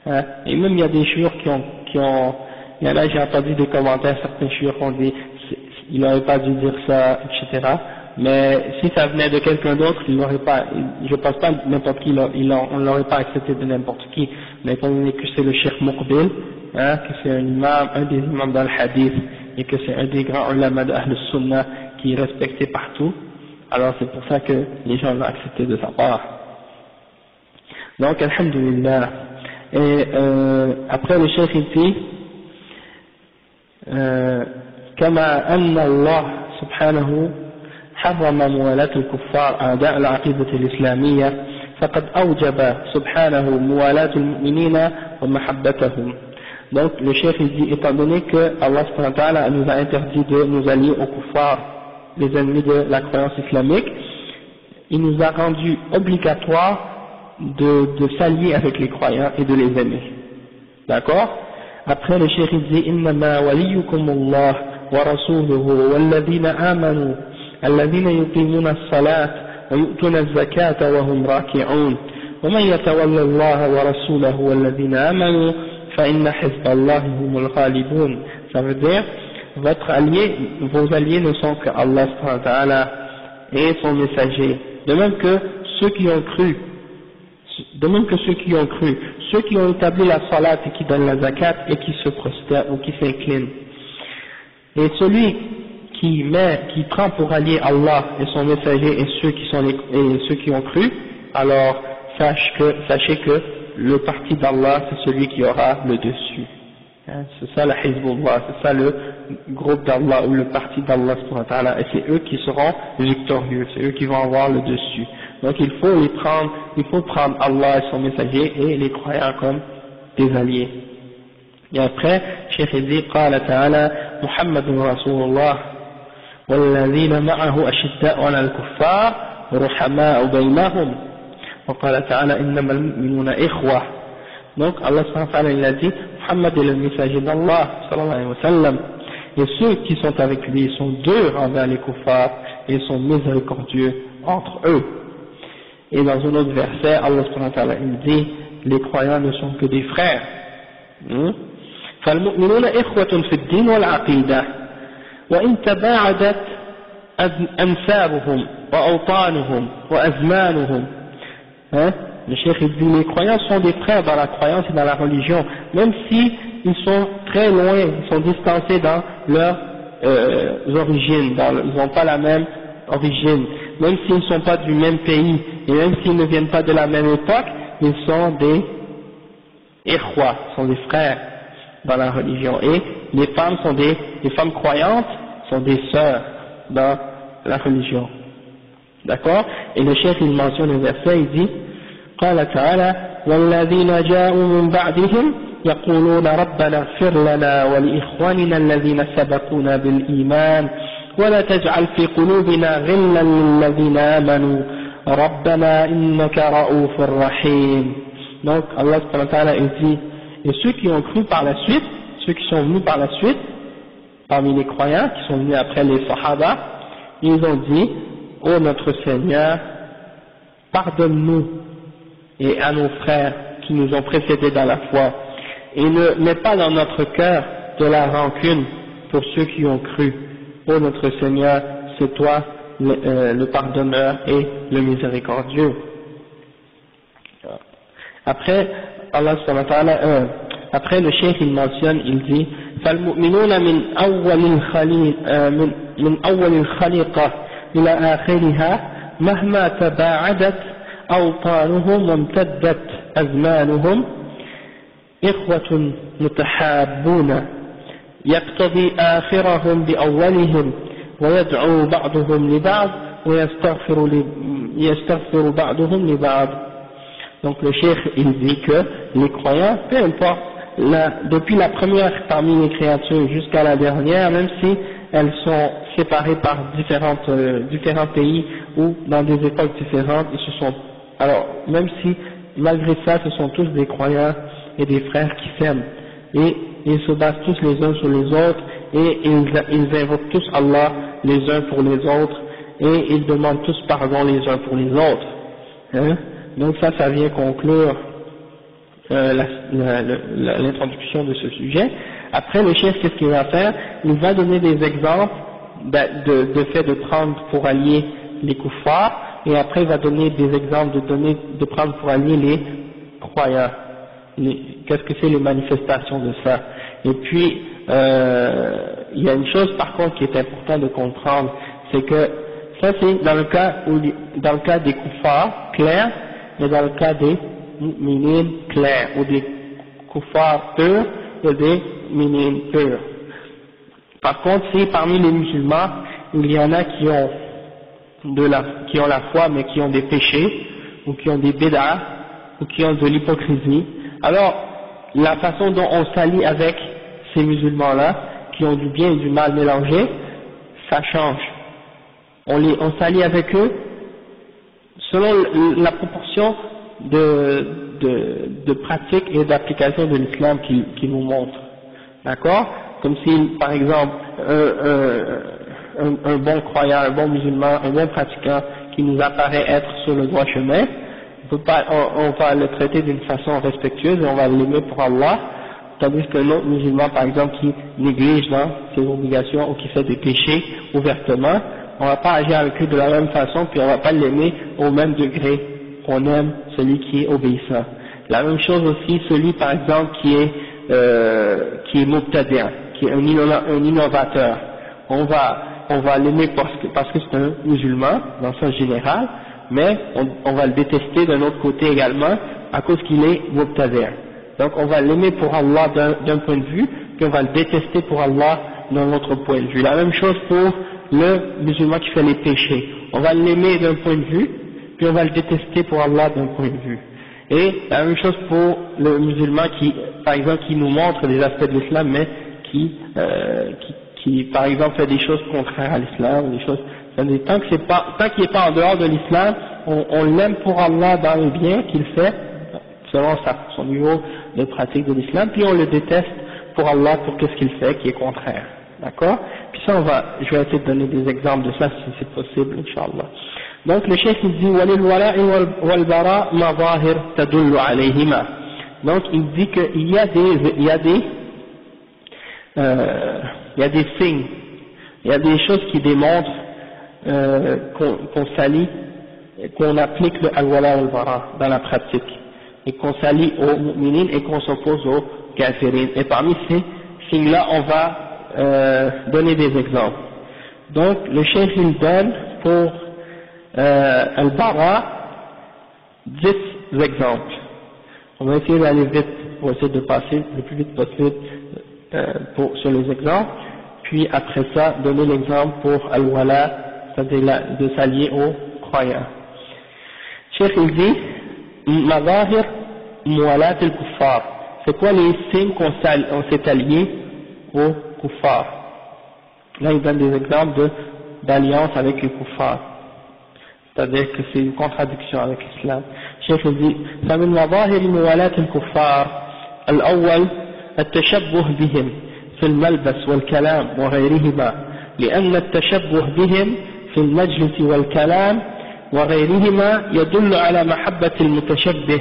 Hein? Et même il y a des chouïrs il y en a, j'ai entendu des commentaires, certains chiites ont dit, il n'aurait pas dû dire ça, etc. Mais si ça venait de quelqu'un d'autre, il n'aurait pas, je pense pas n'importe qui, on l'aurait pas accepté de n'importe qui. Mais étant donné que c'est le Cheikh Muqbil, hein, que c'est un imam, un des imams dans le hadith, et que c'est un des grands ulama de Ahl Sunnah qui est respecté partout, alors c'est pour ça que les gens l'ont accepté de sa part. Donc, alhamdulillah. Et après le Cheikh il dit, كما أن الله سبحانه حرم موالاة الكفار أعداء العقيدة الإسلامية فقد أوجب سبحانه موالاة المؤمنين ومحبتهم. Donc le chef il dit, étant donné que Allah subhanahu wa ta'ala nous a interdit de nous allier aux kuffars, les ennemis de la croyance islamique, il nous a rendu obligatoire de s'allier avec les croyants et de les aimer. D'accord? Après le chef il dit, إنما وليكم الله ورسوله والذين آمنوا الذين يقيمون الصلاة ويؤتون الزكاة وهم راكعون ومن يتولى الله ورسوله والذين آمنوا فإن حزب الله هم الغالبون. Ça veut dire, votre allié, vos alliés ne sont que Allah subhanahu wa ta'ala et son messager. De même que ceux qui ont cru, ceux qui ont établi la salat et qui donnent la zakat et qui se prosternent ou qui s'inclinent. Et celui qui prend pour allié Allah et son messager et ceux qui ont cru, alors sachez que le parti d'Allah c'est celui qui aura le dessus. Hein, c'est ça la Hizbullah, c'est ça le groupe d'Allah ou le parti d'Allah subhanahu wa ta'ala, et c'est eux qui seront victorieux, c'est eux qui vont avoir le dessus. Donc il faut prendre Allah et son messager et les croyants comme des alliés. Et après, Cheikh dit, قال تعالى محمد رسول الله والذين معه أشداء على الكفار رحماء بينهم وقال تعالى إنما المؤمنون إخوة. Donc Allah subhanahu wa ta'ala il a dit, Muhammad est le messager d'Allah sallallahu alayhi wa sallam, et ceux qui sont avec lui sont durs envers les kuffars et sont miséricordieux entre eux. Et dans un autre verset, Allah subhanahu wa ta'ala il dit, les croyants ne sont que des frères. فالمؤمنون إخوة في الدين والعقيدة وإن تباعدت أنسابهم وأوطانهم وأزمانهم. Le cheikh dit, les croyants sont des frères dans la croyance et dans la religion, même si ils sont très loin, ils sont distancés dans leurs origines, ils n'ont pas la même origine, même s'ils ne sont pas du même pays, et même s'ils ne viennent pas de la même époque, ils sont des ikhwa, sont des frères dans la religion. Et les femmes les femmes croyantes sont des sœurs dans la religion. D'accord? Et le cheikh il mentionne le verset, il dit, قال تعالى والذين جاءوا من بعدهم يقولون ربنا اغفر لنا ولإخواننا الذين سبقونا بالإيمان ولا تجعل في قلوبنا غلا للذين آمنوا ربنا إنك رؤوف رحيم. Donc Allah subhanahu wa ta'ala il dit, et ceux qui ont cru par la suite, ceux qui sont venus par la suite parmi les croyants qui sont venus après les sahaba, ils ont dit, ô notre Seigneur, pardonne-nous et à nos frères qui nous ont précédés dans la foi, et ne mets pas dans notre cœur de la rancune pour ceux qui ont cru. Ô notre Seigneur, c'est toi le pardonneur et le miséricordieux. Après, Allah subhanahu wa ta'ala, après le cheikh il mentionne, il dit, فالمؤمنون من أول الخليقة إلى آخرها مهما تباعدت أوطانهم وامتدت أزمانهم إخوة متحابون يقتضي آخرهم بأولهم ويدعو بعضهم لبعض ويستغفر بعضهم لبعض. Donc le cheikh il dit que les croyants, peu importe, depuis la première parmi les créatures jusqu'à la dernière, même si elles sont séparées par différents pays ou dans des époques différentes, alors même si malgré ça ce sont tous des croyants et des frères qui s'aiment, et ils se basent tous les uns sur les autres, et ils invoquent tous Allah les uns pour les autres, et ils demandent tous pardon les uns pour les autres. Donc ça vient conclure l'introduction de ce sujet. Après, le chef, qu'est-ce qu'il va faire? Il va donner des exemples de fait de prendre pour allier les kuffars, et après il va donner des exemples de prendre pour allier les croyants. Qu'est-ce que c'est les manifestations de ça? Et puis, il y a une chose par contre qui est important de comprendre, c'est que ça c'est dans le cas des kuffars clairs, mais dans le cas des mu'minines clairs, ou des kuffars purs et des mu'minines purs. Par contre, si parmi les musulmans, il y en a qui ont la foi mais qui ont des péchés, ou qui ont des bid'ah, ou qui ont de l'hypocrisie, alors la façon dont on s'allie avec ces musulmans-là, qui ont du bien et du mal mélangé, ça change. On s'allie avec eux selon la proportion de pratique et d'application de l'islam qui nous montre. D'accord? Comme si, par exemple, un bon croyant, un bon musulman, un bon pratiquant qui nous apparaît être sur le droit chemin, on va le traiter d'une façon respectueuse et on va l'aimer pour Allah, tandis qu'un autre musulman, par exemple, qui néglige dans ses obligations ou qui fait des péchés ouvertement, on va pas agir avec lui de la même façon, puis on va pas l'aimer au même degré qu'on aime celui qui est obéissant. La même chose aussi, celui, par exemple, qui est mubtadi', qui est un innovateur. On va l'aimer parce que c'est un musulman, dans le sens général, mais on va le détester d'un autre côté également, à cause qu'il est mubtadi'. Donc on va l'aimer pour Allah d'un point de vue, puis on va le détester pour Allah d'un autre point de vue. La même chose pour le musulman qui fait les péchés. On va l'aimer d'un point de vue, puis on va le détester pour Allah d'un point de vue. Et la même chose pour le musulman qui, par exemple, qui nous montre des aspects de l'islam, mais qui, par exemple, fait des choses contraires à l'islam, des choses, tant qu'il n'est pas en dehors de l'islam, on l'aime pour Allah dans le bien qu'il fait, selon son niveau de pratique de l'islam, puis on le déteste pour Allah pour qu'est-ce qu'il fait qui est contraire. D'accord? Puis ça, je vais essayer de donner des exemples de ça si c'est possible, Inch'Allah. Donc le cheikh il dit وَلِلْوَلَاءِ وَالْبَرَاءِ مَظَاهِرْ تَدُلُّ عَلَيْهِمَا. Donc il dit qu'il y a des signes, il y a des choses qui démontrent qu'on s'allie, qu'on applique le al-wala wal-bara dans la pratique, et qu'on s'allie aux mu'minines et qu'on s'oppose aux kafirin. Et parmi ces signes-là, on va donner des exemples. Donc le cheikh il donne pour al-bara 10 exemples. On va essayer d'aller vite pour essayer de passer le plus vite possible sur les exemples, puis après ça donner l'exemple pour al-wala, c'est-à-dire de s'allier aux croyants. Cheikh il dit mazahir muwalat al-kuffar. C'est quoi les signes qu'on s'est allié aux kuffar? Là il donne des exemples d'alliance avec les kuffar, c'est-à-dire que c'est une contradiction avec l'islam. Cheikh il dit فمن مظاهر موالاة الكفار الأول التشبه بهم في الملبس والكلام وغيرهما، لأن التشبه بهم في المجلس والكلام وغيرهما يدل على محبة المتشبه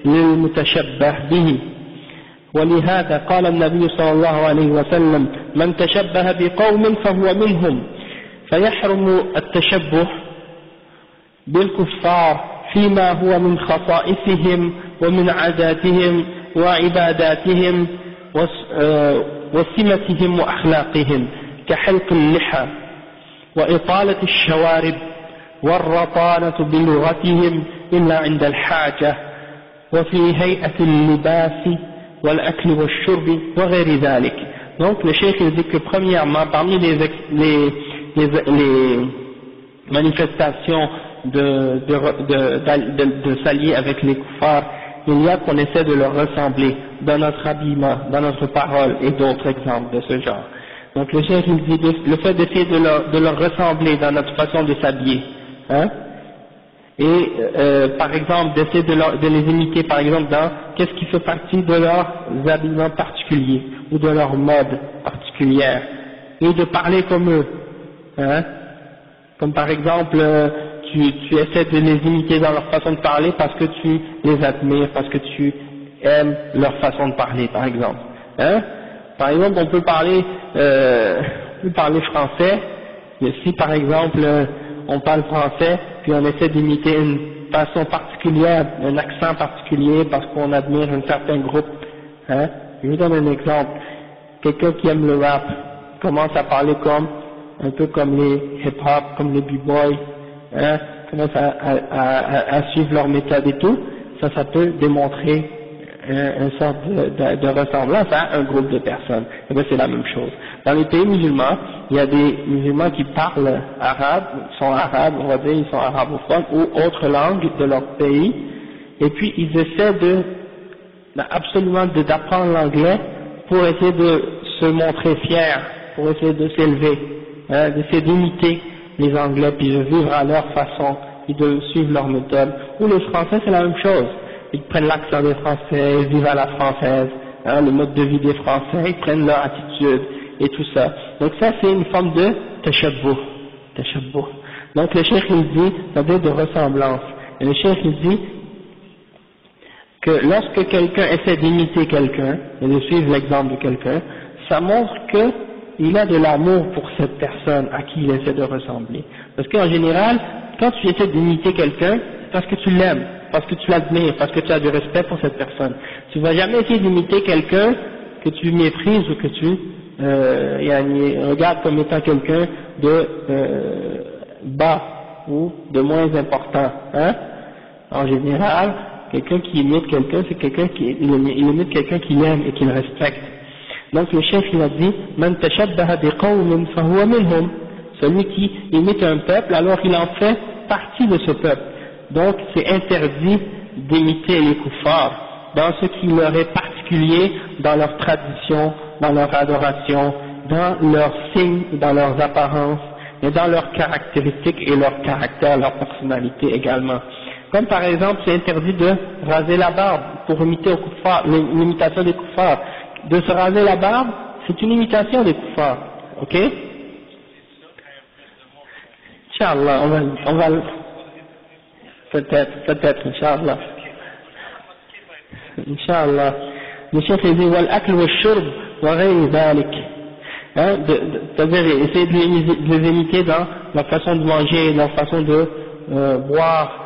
للمتشبه به، ولهذا قال النبي صلى الله عليه وسلم من تشبه بقوم فهو منهم، فيحرم التشبه بالكفار فيما هو من خصائصهم ومن عاداتهم وعباداتهم وسمتهم وأخلاقهم كحلق اللحى وإطالة الشوارب والرطانة بلغتهم إلا عند الحاجة وفي هيئة اللباس والأكل والشرب وغير ذلك. Donc le cheikh dit que premièrement parmi les manifestations de s'allier avec les kuffars, il y a qu'on essaie de leur ressembler dans notre habillement, dans notre parole et d'autres exemples de ce genre. Donc le cheikh il dit le fait d'essayer de leur ressembler dans notre façon de s'habiller, hein, et par exemple d'essayer de les imiter par exemple dans qu'est-ce qui fait partie de leurs habillements particuliers ou de leur mode particulière, et de parler comme eux, hein, comme par exemple tu essaies de les imiter dans leur façon de parler parce que tu les admires, parce que tu aimes leur façon de parler par exemple, hein. Par exemple, on peut parler français, mais si par exemple on parle français, puis on essaie d'imiter une façon particulière, un accent particulier parce qu'on admire un certain groupe, hein. Je vous donne un exemple. Quelqu'un qui aime le rap commence à parler un peu comme les hip-hop, comme les b-boys, hein, commence à suivre leur méthode et tout, ça peut démontrer une sorte de ressemblance à un groupe de personnes. Et bien c'est la même chose. Dans les pays musulmans, il y a des musulmans qui parlent arabe, sont arabes, on va dire, ils sont arabophones, ou autre langue de leur pays, et puis ils essaient absolument d'apprendre l'anglais pour essayer de se montrer fiers, pour essayer de s'élever, hein, d'essayer d'imiter les Anglais, puis de vivre à leur façon, puis de suivre leur méthode. Ou les Français, c'est la même chose. Ils prennent l'accent des Français, ils vivent à la française, hein, le mode de vie des Français, ils prennent leur attitude et tout ça. Donc ça, c'est une forme de tashabbuh. Donc le cheikh il dit, ça veut dire de ressemblance. Et le cheikh il dit que lorsque quelqu'un essaie d'imiter quelqu'un, et de suivre l'exemple de quelqu'un, ça montre qu'il a de l'amour pour cette personne à qui il essaie de ressembler. Parce qu'en général, quand tu essaies d'imiter quelqu'un, c'est parce que tu l'aimes, parce que tu l'admires, parce que tu as du respect pour cette personne. Tu ne vas jamais essayer d'imiter quelqu'un que tu méprises ou que tu regardes comme étant quelqu'un de bas ou de moins important. Hein? En général, quelqu'un qui imite quelqu'un, c'est quelqu'un il imite quelqu'un qu'il aime et qu'il respecte. Donc le chef il a dit Man tashabbaha biqawmin fahuwa minhum, celui qui imite un peuple alors il en fait partie de ce peuple. Donc c'est interdit d'imiter les kuffars dans ce qui leur est particulier, dans leur tradition, dans leur adoration, dans leurs signes, dans leurs apparences, et dans leurs caractéristiques et leur caractère, leur personnalité également. Comme par exemple, c'est interdit de raser la barbe pour imiter aux kuffars, l'imitation des kuffars. De se raser la barbe, c'est une imitation des kuffars, ok? Inch'Allah, on va peut-être, Inch'Allah. Inch'Allah. Le chef dit, wal akl wa shurb wa ghayri dhalik. Hein, c'est-à-dire essayer de les imiter dans leur façon de manger, leur façon de boire.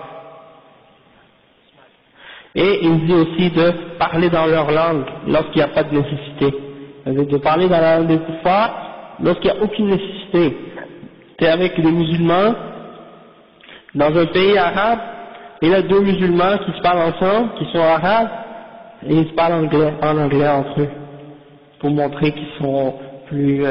Et il dit aussi de parler dans leur langue lorsqu'il n'y a pas de nécessité. C'est-à-dire de parler dans la langue des kuffars lorsqu'il n'y a aucune nécessité. C'est avec les musulmans, dans un pays arabe, il y a deux musulmans qui se parlent ensemble, qui sont arabes, et ils se parlent en anglais entre eux, pour montrer qu'ils sont plus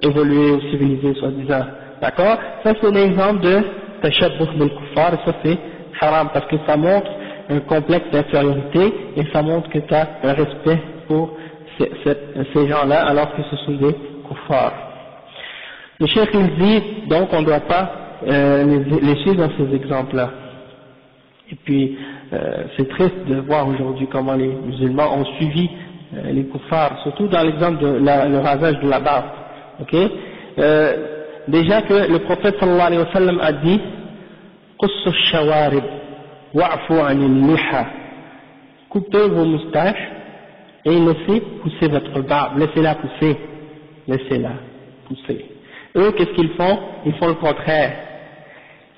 évolués ou civilisés, soi-disant. D'accord? Ça c'est un exemple de tashabbuh bil kuffar, et ça c'est haram, parce que ça montre un complexe d'infériorité, et ça montre que tu as un respect pour ces gens-là, alors que ce sont des kuffars. Le cheikh il dit, donc on ne doit pas les suivre dans ces exemples-là. Et puis, c'est triste de voir aujourd'hui comment les musulmans ont suivi les kuffars, surtout dans l'exemple de le rasage de la barbe. Ok? Déjà que le prophète sallallahu alayhi wa sallam a dit qussu shawarib wa'fu anil liha, coupez vos moustaches et laissez pousser votre barbe, laissez-la pousser, laissez-la pousser. Eux, qu'est-ce qu'ils font? Ils font le contraire.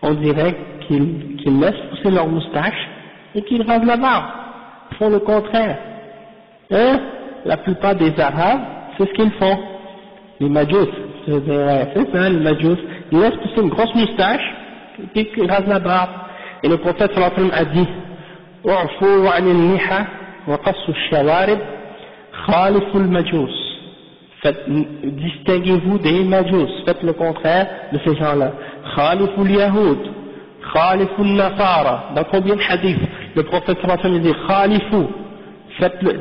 On dirait qu'ils laissent pousser leur moustache et qu'ils rasent la barbe. Ils font le contraire. La plupart des Arabes, c'est ce qu'ils font. Les Majous, c'est ça, les Majous, ils laissent pousser une grosse moustache et qu'ils rasent la barbe. Et le prophète sallallahu alayhi wa sallam a dit U'fu 'anil liha wa qassu ash-shawarib khalifu al-majous. Distinguez-vous des Majous, faites le contraire de ces gens-là. Khalifu al-Yahoud, khalifu al-Nasara. Dans combien de hadiths le prophète sallallahu alayhi wa sallam dit khalifu,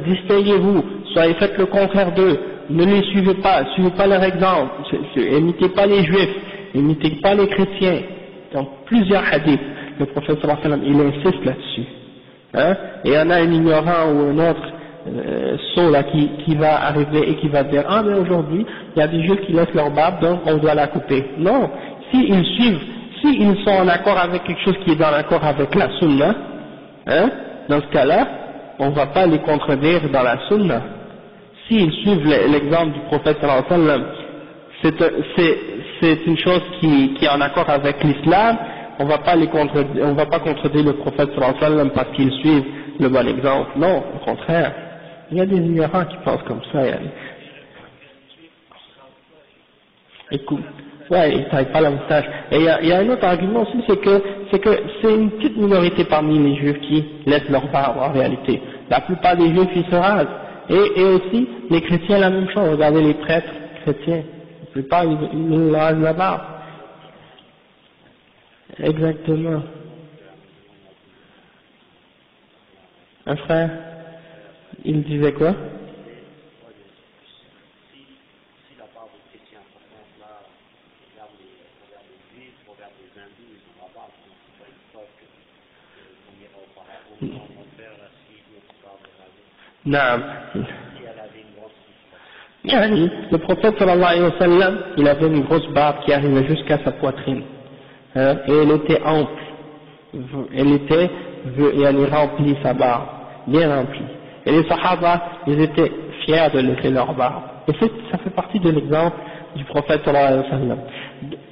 distinguez-vous, faites le contraire d'eux, ne les suivez pas leur exemple, imitez pas les juifs, imitez pas les chrétiens. Donc plusieurs hadiths, le prophète sallallahu alayhi wa sallam il insiste là-dessus. Hein? Et il y en a un ignorant ou un autre sot là qui va arriver et qui va dire ah mais aujourd'hui il y a des juifs qui laissent leur barbe donc on doit la couper. Non, s'ils suivent, s'ils sont en accord avec quelque chose qui est dans l'accord avec la sunna, hein, dans ce cas-là on ne va pas les contredire dans la sunna. s'ils suivent l'exemple du prophète sallallahu alayhi wa sallam, c'est une chose qui est en accord avec l'islam, on va pas contredire le prophète sallallahu alayhi wa sallam parce qu'ils suivent le bon exemple. Non, au contraire. Il y a des ignorants qui pensent comme ça. Écoute, ouais, ils taillent pas la moustache. Et il y a un autre argument aussi, c'est que c'est une petite minorité parmi les juifs qui laissent leur barbe en réalité. La plupart des juifs, ils se rasent. Et aussi, les chrétiens, la même chose. Regardez les prêtres chrétiens. La plupart, ils rasent la barbe. Exactement. Un frère, il disait quoi? Naam. Le prophète sallallahu alayhi wa sallam, il avait une grosse barbe qui arrivait jusqu'à sa poitrine. Et elle était ample. Elle était remplie, sa barbe. Bien remplie. Et les sahaba, ils étaient fiers de laisser leur barbe. Et ça fait partie de l'exemple du prophète sallallahu alayhi wa sallam.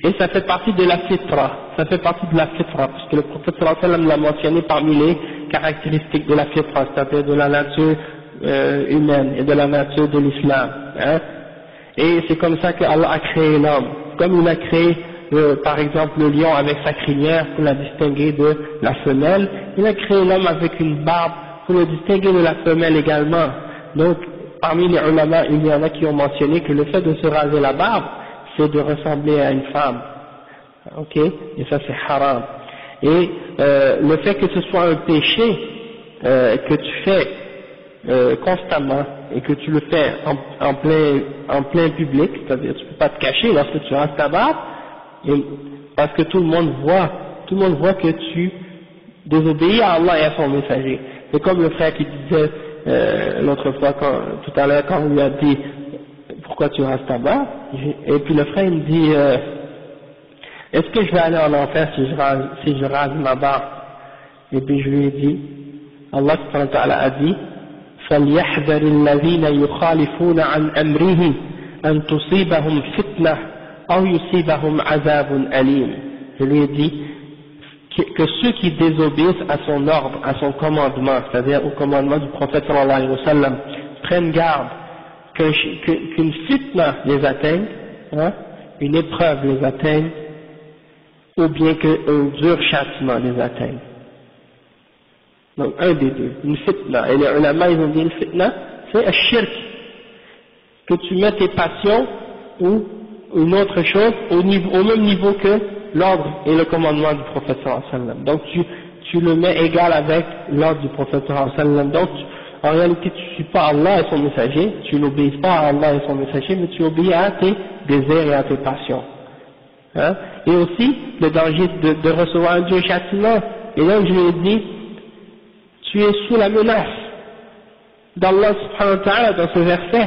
Et ça fait partie de la fitra. Ça fait partie de la fitra. Parce que le prophète sallallahu alayhi wa sallam l'a mentionné parmi les caractéristiques de la fitra, c'est-à-dire de la nature humaine et de la nature de l'islam. Hein. Et c'est comme ça qu'Allah a créé l'homme. Comme il a créé par exemple le lion avec sa crinière pour la distinguer de la femelle, il a créé l'homme avec une barbe pour le distinguer de la femelle également. Donc parmi les ulama, il y en a qui ont mentionné que le fait de se raser la barbe, c'est de ressembler à une femme. Ok? Et ça c'est haram. Et le fait que ce soit un péché que tu fais constamment et que tu le fais en plein public, c'est-à-dire tu peux pas te cacher lorsque tu rases ta barbe, parce que tout le monde voit que tu désobéis à Allah et à son messager. C'est comme le frère qui disait l'autre fois, tout à l'heure, quand on lui a dit pourquoi tu rases ta barbe, et puis le frère il me dit est-ce que je vais aller en enfer si je rase ma barbe? Et puis je lui ai dit, Allah subhanahu wa ta'ala a dit فَلْيَحْذَرِ الَّذِينَ يُخَالِفُونَ عَنْ أَمْرِهِ أَنْ تُصِيبَهُمْ فِتْنَةٌ أَوْ يُصِيبَهُمْ عَذَابٌ أَلِيمٌ. Je lui ai dit que ceux qui désobéissent à son ordre, à son commandement, c'est-à-dire au commandement du prophète sallallahu alayhi wa sallam, prennent garde qu'une fitna les atteigne, hein, une épreuve les atteigne, ou bien qu'un dur châtiment les atteigne. Donc un des deux, une fitna. Et les ulama ils ont dit une fitna, c'est un shirk, que tu mets tes passions ou une autre chose au même niveau que l'ordre et le commandement du prophète sallallahu alayhi wa sallam. Donc tu le mets égal avec l'ordre du prophète sallallahu alayhi wa sallam. Donc en réalité tu ne suis pas Allah et son messager, tu n'obéis pas à Allah et son messager, mais tu obéis à tes désirs et à tes passions. Hein? Et aussi le danger de recevoir un dur châtiment. Et donc je lui ai dit, tu es sous la menace d'Allah subhanahu wa ta'ala dans ce verset.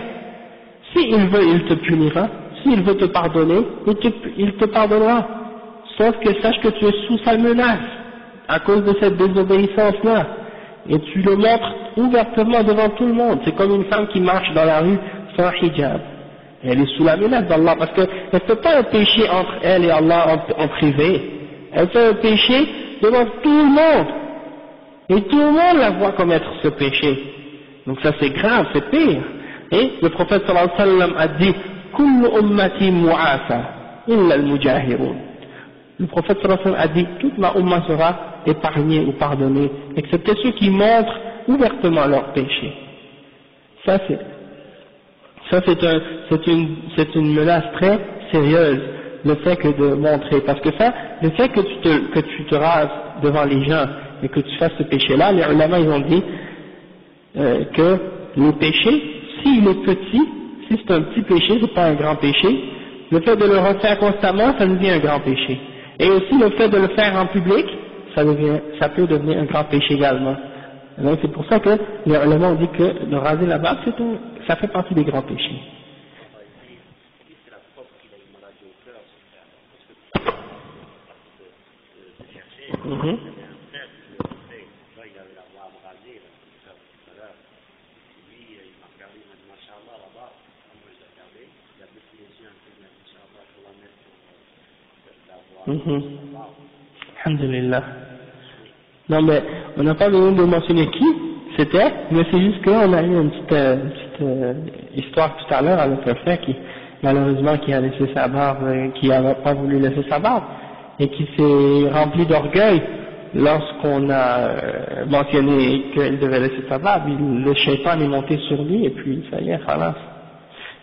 S'il veut, il te punira. S'il veut te pardonner, il te pardonnera. Sauf que sache que tu es sous sa menace à cause de cette désobéissance-là. Et tu le montres ouvertement devant tout le monde. C'est comme une femme qui marche dans la rue sans hijab. Elle est sous la menace d'Allah parce qu'elle ne fait pas un péché entre elle et Allah en privé. Elle fait un péché devant tout le monde. Et tout le monde la voit commettre ce péché. Donc ça c'est grave, c'est pire. Et le prophète sallallahu alayhi wa sallam a dit Kullu ummati mu'afa illa al-mujahirun. Le prophète sallallahu alayhi wa sallam a dit toute ma umma sera épargnée ou pardonnée, excepté ceux qui montrent ouvertement leurs péchés. Ça c'est une menace très sérieuse, le fait que de montrer, parce que ça, le fait que tu te rases devant les gens et que tu fasses ce péché-là, les ulama ils ont dit que le péché, s'il est petit, si c'est un petit péché, c'est pas un grand péché, le fait de le refaire constamment, ça devient un grand péché. Et aussi le fait de le faire en public, ça peut devenir un grand péché également. Donc c'est pour ça que les ulama ont dit que de raser la barbe, ça fait partie des grands péchés. Mhm. Alhamdulillah. Non mais on n'a pas besoin de mentionner qui c'était, mais c'est juste qu'on a eu une petite histoire tout à l'heure avec un frère qui malheureusement qui a laissé sa barbe, qui n'a pas voulu laisser sa barbe et qui s'est rempli d'orgueil lorsqu'on a mentionné qu'il devait laisser sa barbe. Le shaitan est monté sur lui et puis ça y est, khalas.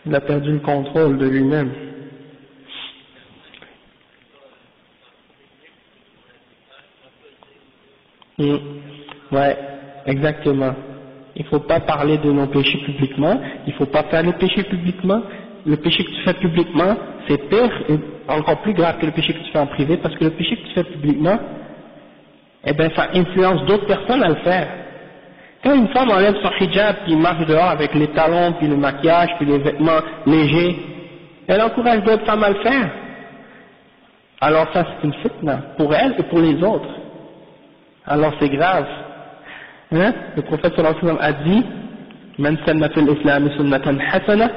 Il a perdu le contrôle de lui-même. Ouais, exactement. Il ne faut pas parler de nos péchés publiquement, il ne faut pas faire les péchés publiquement. Le péché que tu fais publiquement, c'est pire et encore plus grave que le péché que tu fais en privé, parce que le péché que tu fais publiquement, eh ben ça influence d'autres personnes à le faire. Quand une femme enlève son hijab, puis marche dehors avec les talons, puis le maquillage, puis les vêtements légers, elle encourage d'autres femmes à le faire. Alors ça c'est une fitna, pour elle et pour les autres. Alors c'est grave. Hein? Le prophète sallallahu alayhi wa sallam a dit Man sanna fil islam sunnatan hasana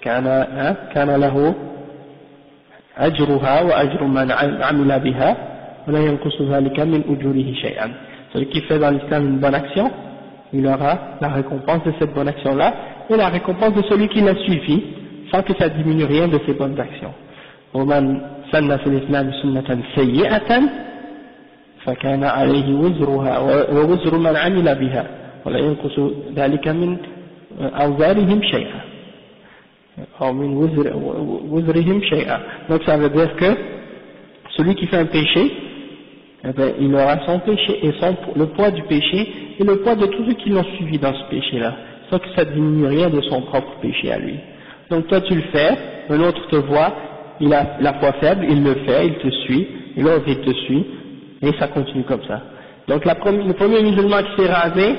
kana lahu ajruha wa ajru man amila biha wa la yanqusu dhalika min ujurihi shay'an. Celui qui fait dans l'islam une bonne action, il aura la récompense de cette bonne action-là et la récompense de celui qui l'a suivi sans que ça diminue rien de ses bonnes actions. ومن سن في الإسلام سنة سيئة فكان عليه وزرها ووزر من عمل بها ولا ينقص ذلك من أوزارهم شيئا أو من وزرهم شيئا. Donc ça veut dire que celui qui fait un péché, eh bien, il aura son péché et le poids du péché et le poids de tous ceux qui l'ont suivi dans ce péché-là, sans que ça diminue rien de son propre péché à lui. Donc toi tu le fais, un autre te voit, il a la foi faible, il le fait, il te suit, et l'autre il te suit, et ça continue comme ça. Donc le premier musulman qui s'est rasé,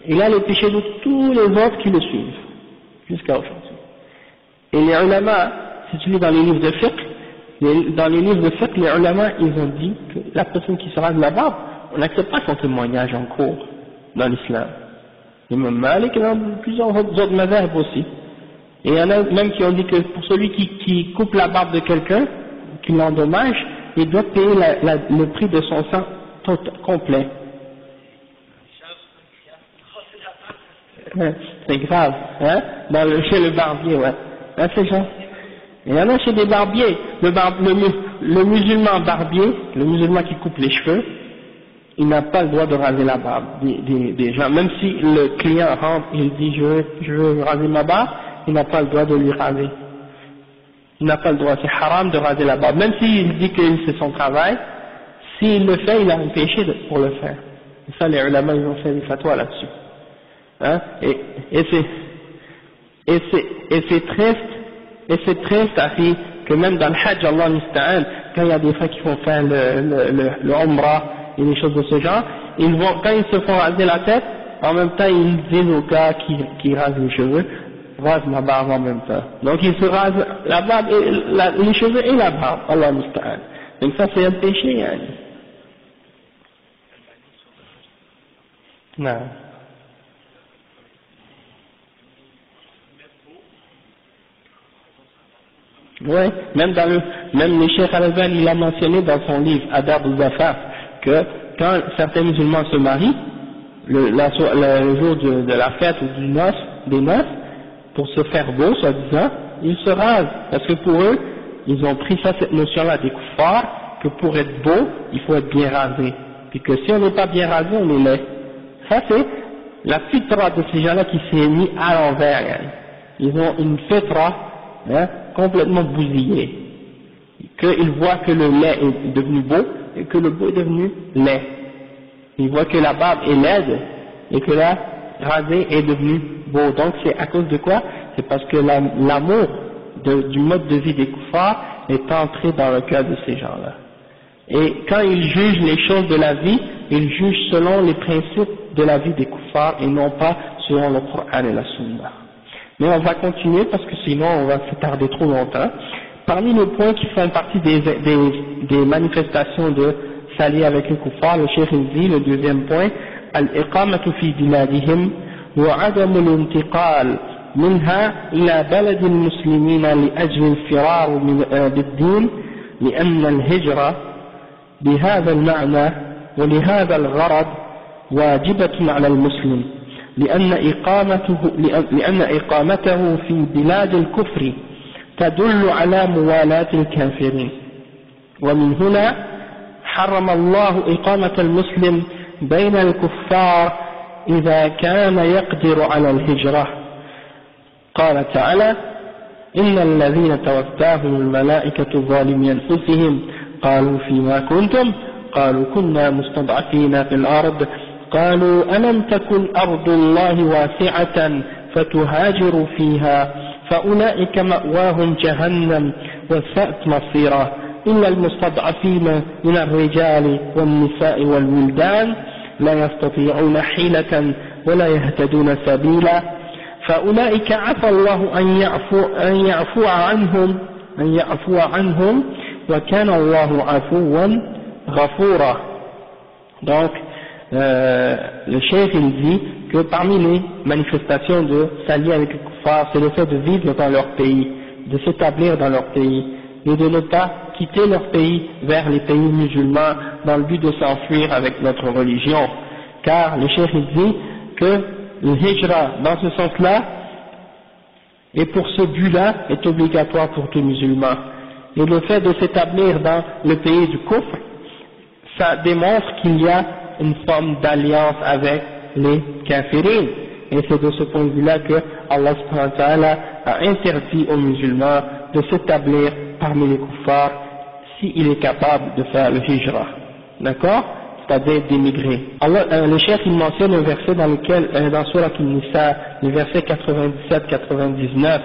il a les péchés de tous les autres qui le suivent, jusqu'à aujourd'hui. Et les ulama, si tu lis dans les livres de fiqh, dans les livres de fiqh, les ulama, ils ont dit que la personne qui se rase la barbe, on n'accepte pas son témoignage en cours dans l'islam. Imam Malik et dans plusieurs autres mazahib aussi. Et il y en a même qui ont dit que pour celui qui coupe la barbe de quelqu'un, qui l'endommage, il doit payer le prix de son sang complet. C'est grave, hein, chez le barbier, ouais. Hein, c'est ça. Il y en a chez des barbiers, le musulman barbier, le musulman qui coupe les cheveux, il n'a pas le droit de raser la barbe des gens. Même si le client rentre, il dit je veux raser ma barbe, il n'a pas le droit de lui raser. Il n'a pas le droit, c'est haram de raser la barbe. Même s'il dit que c'est son travail, s'il le fait, il a un péché pour le faire. Et ça, les ulama, ils ont fait des fatwas là-dessus. Hein? Et c'est triste, Afi, que même dans le Hajj, Allah Musta'an, quand il y a des frères qui vont faire le Umrah et des choses de ce genre, quand ils se font raser la tête, en même temps, ils disent aux gars qui rasent les cheveux, rase ma barbe en même temps. Donc ils se rasent la barbe, les cheveux et la barbe, Allah Musta'an. Donc ça c'est un péché, yani. Non. Ouais, même le Cheikh Al-Albani, il a mentionné dans son livre Adab al-Zafaf que quand certains musulmans se marient, le jour de la fête ou des noces, pour se faire beau, soi-disant, ils se rasent, parce que pour eux, ils ont pris cette notion-là des kuffars, que pour être beau, il faut être bien rasé, puis que si on n'est pas bien rasé, on est laid. Ça c'est la fitra de ces gens-là qui s'est mis à l'envers, hein. Ils ont une fitra, hein, complètement bousillée, qu'ils voient que le lait est devenu beau, et que le beau est devenu laid. Ils voient que la barbe est laide, et que la rasée est devenue beau. Donc c'est à cause de quoi? C'est parce que l'amour du mode de vie des kuffars est entré dans le cœur de ces gens-là. Et quand ils jugent les choses de la vie, ils jugent selon les principes de la vie des kuffars et non pas selon le Coran et la Sunna. Mais on va continuer parce que sinon on va se tarder trop longtemps. Parmi les points qui font partie des manifestations de s'allier avec les kuffars, le Cheikh dit, le deuxième point, al-iqamatu fi biladihim وعدم الانتقال منها إلى بلد المسلمين لأجل الفرار بالدين لأن الهجرة بهذا المعنى ولهذا الغرض واجبة على المسلم لأن إقامته في بلاد الكفر تدل على موالاة الكافرين، ومن هنا حرم الله إقامة المسلم بين الكفار إذا كان يقدر على الهجرة. قال تعالى: إن الذين توفاهم الملائكة ظالمي أنفسهم قالوا فيما كنتم قالوا كنا مستضعفين في الأرض قالوا ألم تكن أرض الله واسعة فتهاجروا فيها فأولئك مأواهم جهنم وساءت مصيرا إلا المستضعفين من الرجال والنساء والولدان لا يستطيعون حيلة ولا يهتدون سبيلا فأولئك عفى الله أن يعفو عنهم وكان الله عفوا غفورا. Donc le cheikh il dit que parmi les manifestations de s'allier avec les kuffars, c'est le fait de vivre dans leur pays, de s'établir dans leur pays et de ne pas quitter leur pays vers les pays musulmans dans le but de s'enfuir avec notre religion. Car le cheikh il dit que le hijra dans ce sens-là et pour ce but-là est obligatoire pour tout musulman. Et le fait de s'établir dans le pays du kufr, ça démontre qu'il y a une forme d'alliance avec les kafirin. Et c'est de ce point de vue-là que Allah subhanahu wa ta'ala a interdit aux musulmans de s'établir parmi les kuffars s'il est capable de faire le hijra. D'accord? C'est-à-dire d'émigrer. Le cheikh il mentionne un verset dans lequel, dans Surah An-Nisa, le verset 97-99,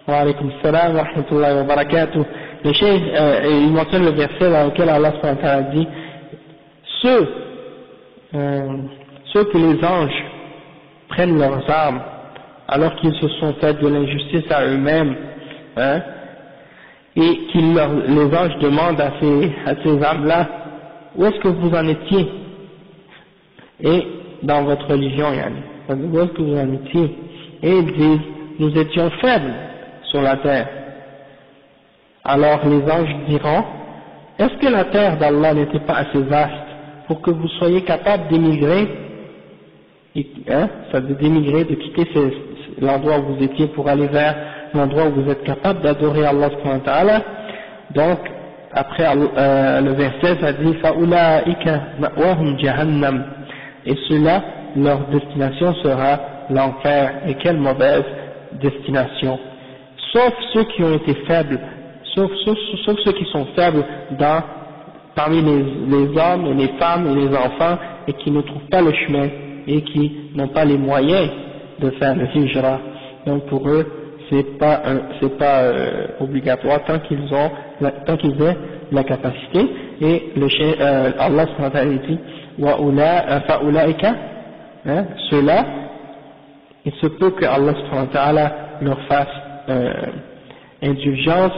wa alaykum salam wa rahmatullahi wa barakatuh. Le cheikh il mentionne le verset dans lequel Allah subhanahu wa ta'ala dit ceux que les anges prennent leurs armes alors qu'ils se sont fait de l'injustice à eux-mêmes, hein, et les anges demandent à ces armes-là où est-ce que vous en étiez et dans votre religion, yani, où est-ce que vous en étiez, et ils disent nous étions faibles sur la terre. Alors les anges diront est-ce que la terre d'Allah n'était pas assez vaste pour que vous soyez capable d'émigrer, hein, ça veut dire d'émigrer, de quitter l'endroit où vous étiez pour aller vers l'endroit où vous êtes capable d'adorer Allah subhanahu wa ta'ala. Donc après le verset ça dit فَأُولَٰئِكَ مَأْوَاهُمْ جَهَنَّمْ, et ceux-là leur destination sera l'enfer. Et quelle mauvaise destination, sauf ceux qui ont été faibles, sauf ceux qui sont faibles parmi les hommes et les femmes et les enfants et qui ne trouvent pas le chemin et qui n'ont pas les moyens de faire le hijra. Donc pour eux c'est pas obligatoire tant qu'ils aient la capacité. Et Allah subhanahu wa ta'ala dit fa'ulaika, hein, ceux-là, il se peut que Allah subhanahu wa ta'ala leur fasse indulgence,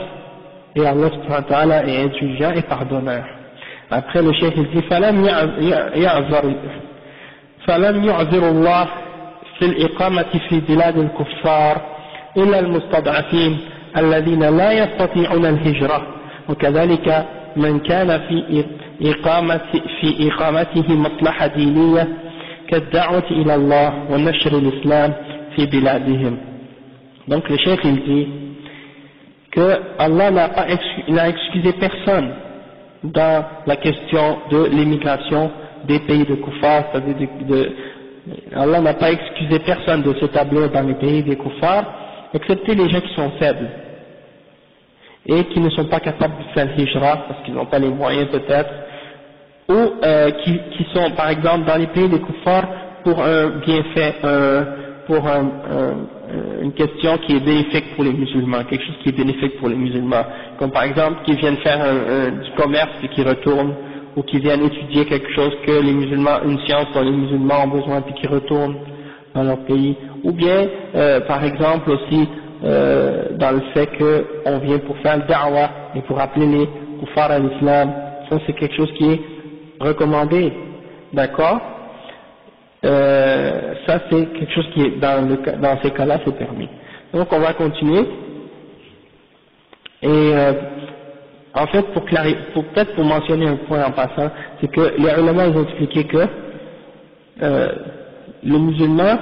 et Allah subhanahu wa ta'ala est indulgent et pardonneur. Après le cheikh il dit فلم يعذر الله في الإقامة في بلاد الكفار إلا المستضعفين الذين لا يستطيعون الهجرة وكذلك من كان في إقامته مصلحة دينية كالدعوة إلى الله ونشر الإسلام في بلادهم. Donc le cheikh il dit que Allah n'a excusé personne dans la question de l'émigration des pays de Koufar, c'est-à-dire Allah n'a pas excusé personne de s'établir dans les pays des Koufars, excepté les gens qui sont faibles et qui ne sont pas capables de faire le hijra parce qu'ils n'ont pas les moyens peut-être, ou qui sont par exemple dans les pays des Koufars pour un bienfait, pour une question qui est bénéfique pour les musulmans, quelque chose qui est bénéfique pour les musulmans, comme par exemple qui viennent faire du commerce et qui retournent, ou qui viennent étudier quelque chose que les musulmans, une science dont les musulmans ont besoin puis qui retournent dans leur pays, ou bien par exemple aussi dans le fait qu'on vient pour faire le da'wah et pour appeler les kuffars à l'islam. Ça c'est quelque chose qui est recommandé, d'accord. Ça c'est quelque chose qui est dans ces cas-là c'est permis. Donc on va continuer et En fait, peut-être pour mentionner un point en passant, c'est que les ulama ils ont expliqué que le musulman,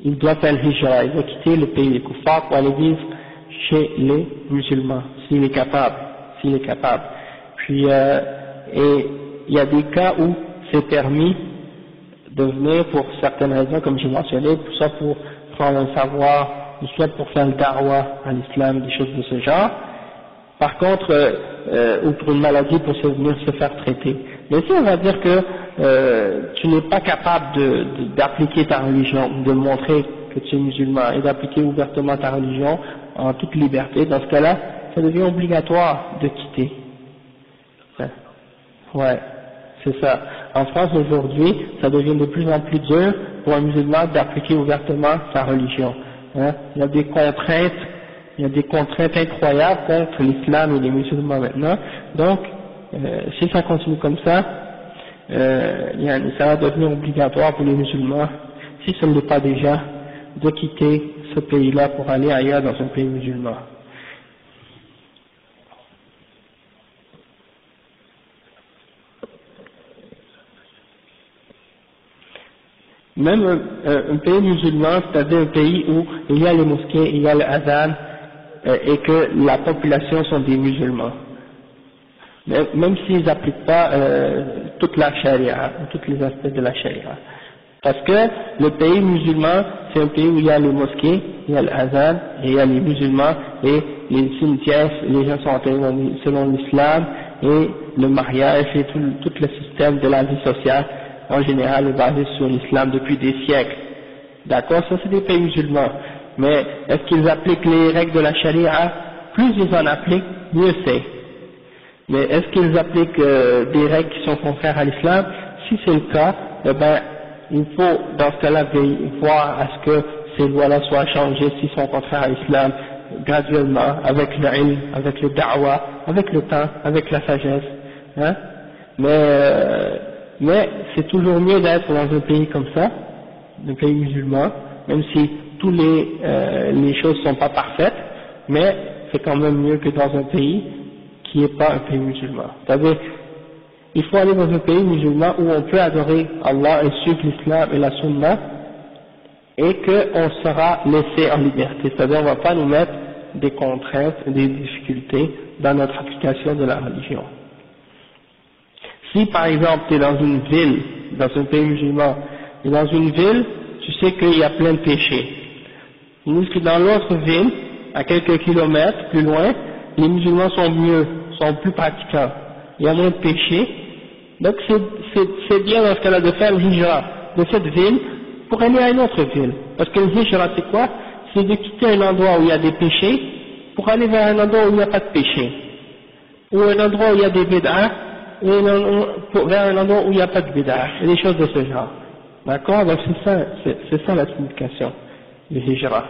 il doit faire le hijra, il doit quitter le pays des kuffars pour aller vivre chez les musulmans, s'il est capable. Puis, et il y a des cas où c'est permis de venir pour certaines raisons, comme j'ai mentionné, soit pour prendre un savoir, soit pour faire le da'wah à l'islam, des choses de ce genre. Par contre, ou pour une maladie, pour venir se faire traiter. Mais si on va dire que tu n'es pas capable d'appliquer ta religion, de montrer que tu es musulman et d'appliquer ouvertement ta religion en toute liberté, dans ce cas-là, ça devient obligatoire de quitter. Ouais, c'est ça. En France aujourd'hui, ça devient de plus en plus dur pour un musulman d'appliquer ouvertement sa religion. Hein? Il y a des contraintes incroyables contre l'islam et les musulmans maintenant. Donc, si ça continue comme ça, ça va devenir obligatoire pour les musulmans, si ce ne l'est pas déjà, de quitter ce pays-là pour aller ailleurs dans un pays musulman. Même un pays musulman, c'est-à-dire un pays où il y a les mosquées, il y a l'adhan, et que la population sont des musulmans. Même s'ils n'appliquent pas toute la charia, tous les aspects de la charia. Parce que le pays musulman, c'est un pays où il y a les mosquées, il y a l'adhan, et il y a les musulmans, et les cimetières, les gens sont enterrés selon l'islam, et le mariage, et tout le système de la vie sociale, en général, est basé sur l'islam depuis des siècles. D'accord? Ça, c'est des pays musulmans. Mais est-ce qu'ils appliquent les règles de la charia? Plus ils en appliquent, mieux c'est. Mais est-ce qu'ils appliquent des règles qui sont contraires à l'islam? Si c'est le cas, eh ben, il faut, dans ce cas-là, voir à ce que ces lois-là soient changées s'ils sont contraires à l'islam, graduellement, avec le ilm, avec le da'wah, avec le temps, avec la sagesse. Hein? Mais c'est toujours mieux d'être dans un pays comme ça, un pays musulman, même si toutes les choses sont pas parfaites, mais c'est quand même mieux que dans un pays qui n'est pas un pays musulman. C'est-à-dire, il faut aller dans un pays musulman où on peut adorer Allah et suivre l'islam et la sunna, et qu'on sera laissé en liberté. C'est-à-dire, on ne va pas nous mettre des contraintes, des difficultés dans notre application de la religion. Si par exemple tu es dans une ville, dans un pays musulman, et dans une ville, tu sais qu'il y a plein de péchés. Tandis que dans l'autre ville, à quelques kilomètres plus loin, les musulmans sont plus pratiquants. Il y a moins de péchés. Donc c'est bien dans ce cas-là de faire le hijra de cette ville pour aller à une autre ville. Parce que le hijra c'est quoi? C'est de quitter un endroit où il y a des péchés pour aller vers un endroit où il n'y a pas de péché. Ou un endroit où il y a des bid'ah, vers un endroit où il n'y a pas de bid'ah, et des choses de ce genre. D'accord? Donc c'est ça la signification du hijra.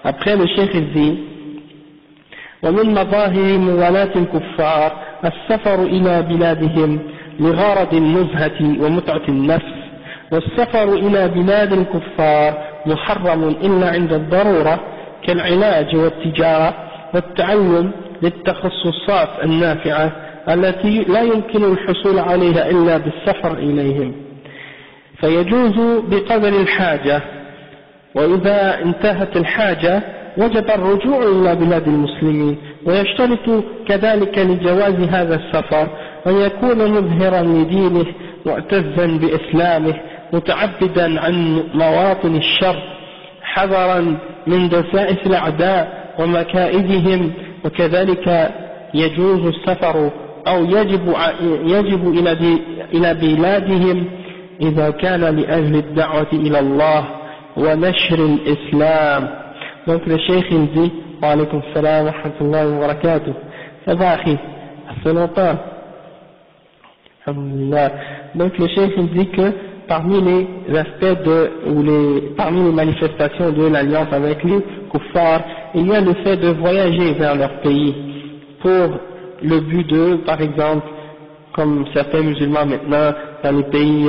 Après le cheikh il dit ومن مظاهر موالاة الكفار السفر إلى بلادهم لغرض النزهة ومتعة النفس، والسفر إلى بلاد الكفار محرم إلا عند الضرورة كالعلاج والتجارة والتعلم للتخصصات النافعة التي لا يمكن الحصول عليها إلا بالسفر إليهم، فيجوز بقدر الحاجة، وإذا انتهت الحاجة وجب الرجوع إلى بلاد المسلمين، ويشترط كذلك لجواز هذا السفر أن يكون مظهرا لدينه معتزا بإسلامه متعبدا عن مواطن الشر حذرا من دسائس الأعداء ومكائدهم، وكذلك يجوز السفر أو يجب إلى بلادهم إذا كان لأجل الدعوة إلى الله ونشر الإسلام. Donc le cheikh il dit, wa alaykum salam wa rahmatullahi wa barakatuh, ça va akhi, ça fait longtemps, alhamdulillah. Donc le cheikh il dit que parmi les aspects parmi les manifestations de l'alliance avec les kuffars, il y a le fait de voyager vers leur pays pour le but de, par exemple, comme certains musulmans maintenant dans les pays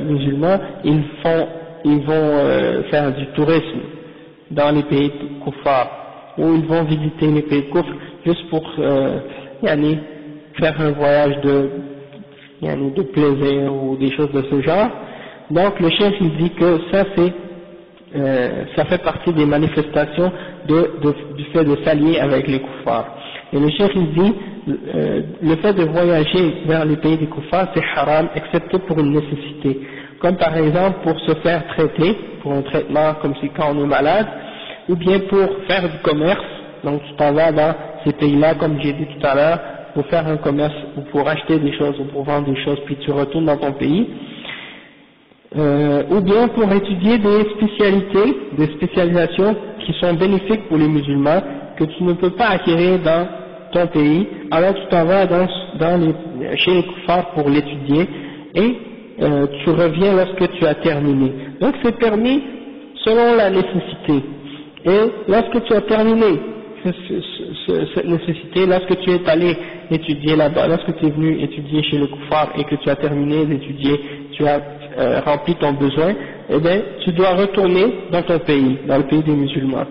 musulmans, ils vont faire du tourisme dans les pays kuffars, où ils vont visiter les pays kufr juste pour faire un voyage de plaisir ou des choses de ce genre. Donc le chef il dit que ça ça fait partie des manifestations du fait de s'allier avec les kuffars. Et le chef il dit le fait de voyager vers les pays des kuffars c'est haram excepté pour une nécessité, comme par exemple pour se faire traiter, pour un traitement comme si quand on est malade, ou bien pour faire du commerce. Donc tu t'en vas dans ces pays-là comme j'ai dit tout à l'heure pour faire un commerce ou pour acheter des choses ou pour vendre des choses puis tu retournes dans ton pays. Ou bien pour étudier des spécialités, des spécialisations qui sont bénéfiques pour les musulmans, que tu ne peux pas acquérir dans ton pays, alors tu t'en vas chez les kuffars pour l'étudier, et tu reviens lorsque tu as terminé. Donc c'est permis selon la nécessité. Et lorsque tu as terminé cette nécessité, lorsque tu es allé étudier là-bas, lorsque tu es venu étudier chez le kuffar et que tu as terminé d'étudier, tu as rempli ton besoin, eh bien tu dois retourner dans ton pays, dans le pays des musulmans.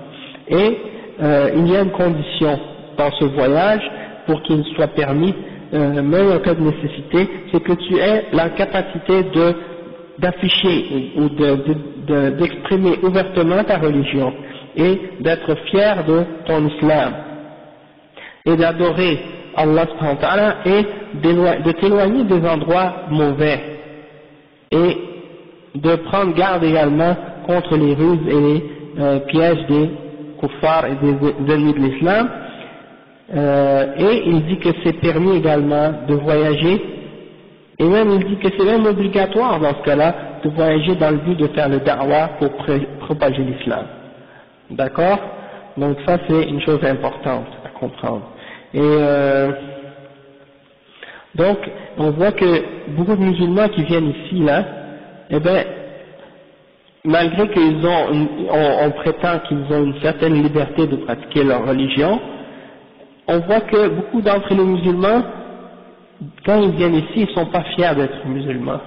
Et il y a une condition dans ce voyage pour qu'il soit permis, même en cas de nécessité, c'est que tu aies la capacité d'afficher ou d'exprimer ouvertement ta religion et d'être fier de ton islam et d'adorer Allah subhanahu wa ta'ala et de t'éloigner des endroits mauvais et de prendre garde également contre les ruses et les pièges des kuffars et des ennemis de l'islam. Et il dit que c'est permis également de voyager, et même il dit que c'est même obligatoire dans ce cas-là de voyager dans le but de faire le da'wah pour propager l'islam. D'accord? Donc ça c'est une chose importante à comprendre. Et donc on voit que beaucoup de musulmans qui viennent ici là, eh ben malgré qu'ils on prétend qu'ils ont une certaine liberté de pratiquer leur religion, on voit que beaucoup d'entre les musulmans, quand ils viennent ici, ils ne sont pas fiers d'être musulmans.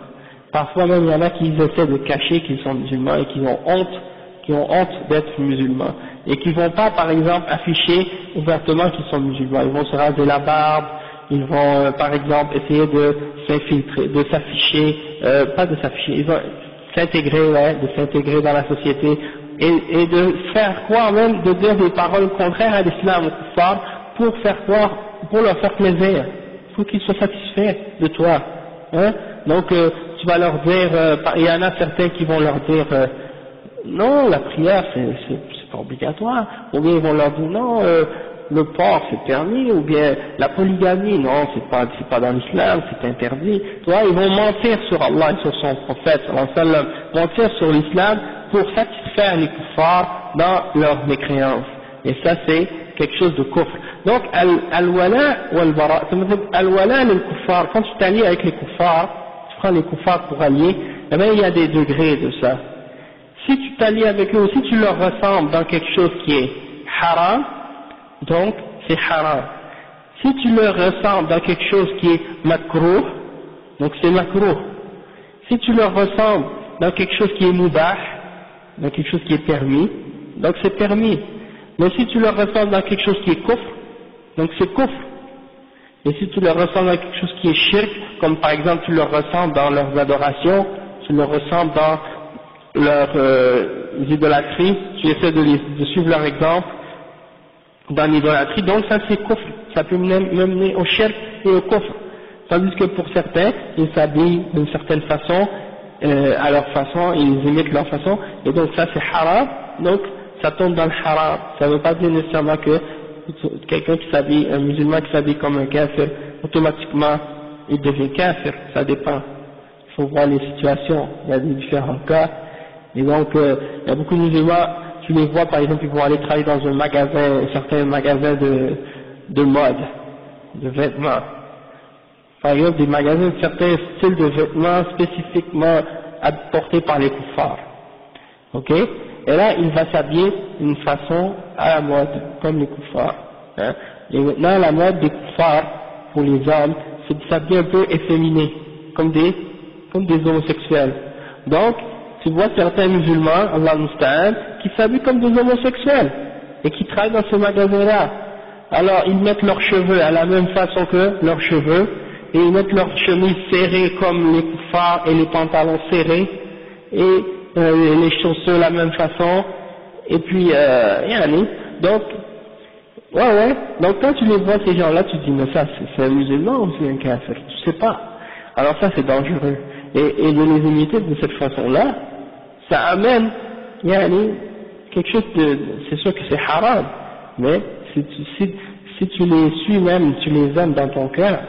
Parfois même il y en a qui essaient de cacher qu'ils sont musulmans et qui ont honte d'être musulmans, et qui ne vont pas par exemple afficher ouvertement qu'ils sont musulmans. Ils vont se raser la barbe, ils vont par exemple essayer de s'infiltrer, de s'afficher, pas de s'afficher, ils vont s'intégrer dans la société et de faire croire même, de dire des paroles contraires à l'islam, au kuffar, pour faire croire, pour leur faire plaisir. Il faut qu'ils soient satisfaits de toi. Hein? Donc tu vas leur dire, il y en a certains qui vont leur dire non, la prière c'est pas obligatoire, ou bien ils vont leur dire non, le porc c'est permis, ou bien la polygamie, non, c'est pas dans l'islam, c'est interdit. Tu vois, ils vont mentir sur Allah et sur son prophète, mentir sur l'islam pour satisfaire les kuffars dans leur mécréance. Et ça c'est quelque chose de kufr. Donc al-wala wal-bara, ça veut dire al-wala lil kuffar, quand tu t'allies avec les kuffars, tu prends les kuffars pour allier, eh bien il y a des degrés de ça. Si tu t'allies avec eux, si tu leur ressembles dans quelque chose qui est haram, donc c'est haram. Si tu leur ressembles dans quelque chose qui est makruh, donc c'est makruh. Si tu leur ressembles dans quelque chose qui est mubah, dans quelque chose qui est permis, donc c'est permis. Mais si tu leur ressembles dans quelque chose qui est kufr, donc c'est kufr. Et si tu leur ressembles dans quelque chose qui est shirk, comme par exemple tu leur ressembles dans leurs adorations, tu leur ressembles dans leurs idolâtries, tu essaies de suivre leur exemple dans l'idolâtrie, donc ça c'est kufr, ça peut mener au shirk et au kufr. Tandis que pour certains, ils s'habillent d'une certaine façon, à leur façon, ils imitent leur façon, et donc ça c'est haram, donc ça tombe dans le haram. Ça ne veut pas dire nécessairement que quelqu'un qui s'habille, un musulman qui s'habille comme un kafir, automatiquement il devient kafir, ça dépend. Il faut voir les situations, il y a des différents cas. Et donc, il y a beaucoup de musulmans, tu les vois par exemple, ils vont aller travailler dans un magasin, certains magasins de mode, de vêtements. Par exemple, des magasins de certains styles de vêtements spécifiquement apportés par les kuffars. Ok? Et là, il va s'habiller d'une façon à la mode, comme les kuffars. Hein? Et maintenant, la mode des kuffars, pour les hommes, c'est de s'habiller un peu efféminé, comme des homosexuels. Donc, tu vois certains musulmans, Allah musta'an, qui s'habillent comme des homosexuels. et qui travaillent dans ce magasin-là. Alors ils mettent leurs cheveux à la même façon que leurs cheveux, et ils mettent leurs chemises serrées comme les kuffars et les pantalons serrés, et les chaussures de la même façon, et puis donc donc quand tu les vois ces gens-là, tu te dis mais ça c'est un musulman ou c'est un kafir, tu sais pas. Alors ça c'est dangereux, et de les imiter de cette façon-là, ça amène quelque chose de, c'est sûr que c'est haram, mais si tu les suis même, tu les aimes dans ton cœur,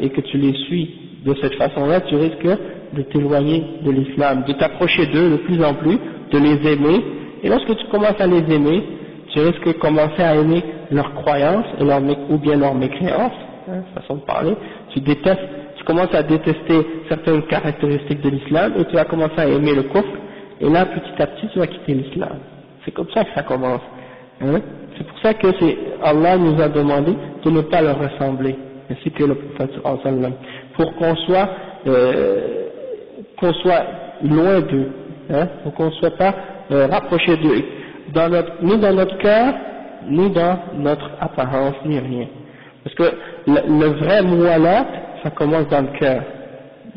et que tu les suis de cette façon-là, tu risques de t'éloigner de l'islam, de t'approcher d'eux de plus en plus, de les aimer, et lorsque tu commences à les aimer, tu risques de commencer à aimer leurs croyances, ou bien leurs mécréances, façon de parler, tu commences à détester certaines caractéristiques de l'islam, et tu vas commencer à aimer le kufr, et là petit à petit tu vas quitter l'islam. C'est comme ça que ça commence. C'est pour ça que Allah nous a demandé de ne pas leur ressembler, ainsi que le prophète sallam, pour qu'on soit loin d'eux, pour qu'on ne soit pas rapproché d'eux, ni dans notre cœur, ni dans notre apparence, ni rien. Parce que le vrai muwalat, ça commence dans le cœur.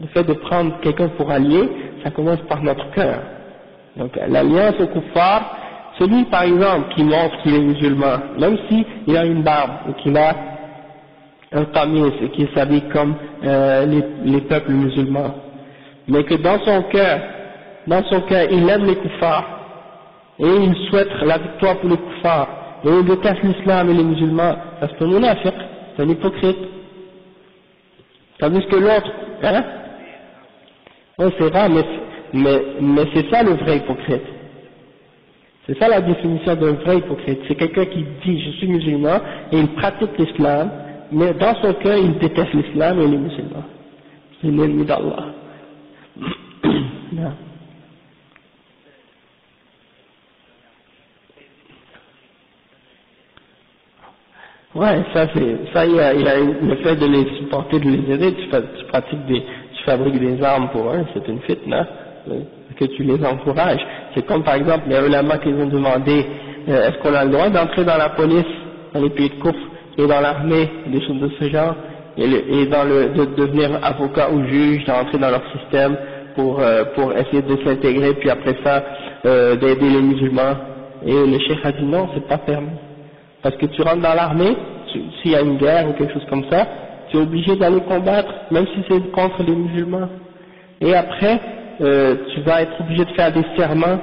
Le fait de prendre quelqu'un pour allié, ça commence par notre cœur. Donc l'alliance au kuffar, celui par exemple qui montre qu'il est musulman, même s'il a une barbe ou qu'il a un tamis et qu'il s'habille comme les peuples musulmans, mais que dans son cœur il aime les kuffars et il souhaite la victoire pour les kuffars et il déteste l'islam et les musulmans, ça c'est un munafiq, c'est un hypocrite. Tandis que l'autre, oui c'est vrai, mais c'est ça le vrai hypocrite. C'est ça la définition d'un vrai hypocrite. C'est quelqu'un qui dit je suis musulman et il pratique l'islam, mais dans son cœur il déteste l'islam et les musulmans. C'est l'ennemi d'Allah. Ouais, il y a le fait de les supporter, de les aider, tu fabriques des armes pour eux, c'est une fitna, que tu les encourages. C'est comme par exemple les ulama qui ont demandé est-ce qu'on a le droit d'entrer dans la police, dans les pays de kufr et dans l'armée, des choses de ce genre, et de devenir avocat ou juge, d'entrer dans leur système pour essayer de s'intégrer, puis après ça d'aider les musulmans. Et le cheikh a dit non, c'est pas permis. Parce que tu rentres dans l'armée, s'il y a une guerre ou quelque chose comme ça, tu es obligé d'aller combattre, même si c'est contre les musulmans. Et après, tu vas être obligé de faire des serments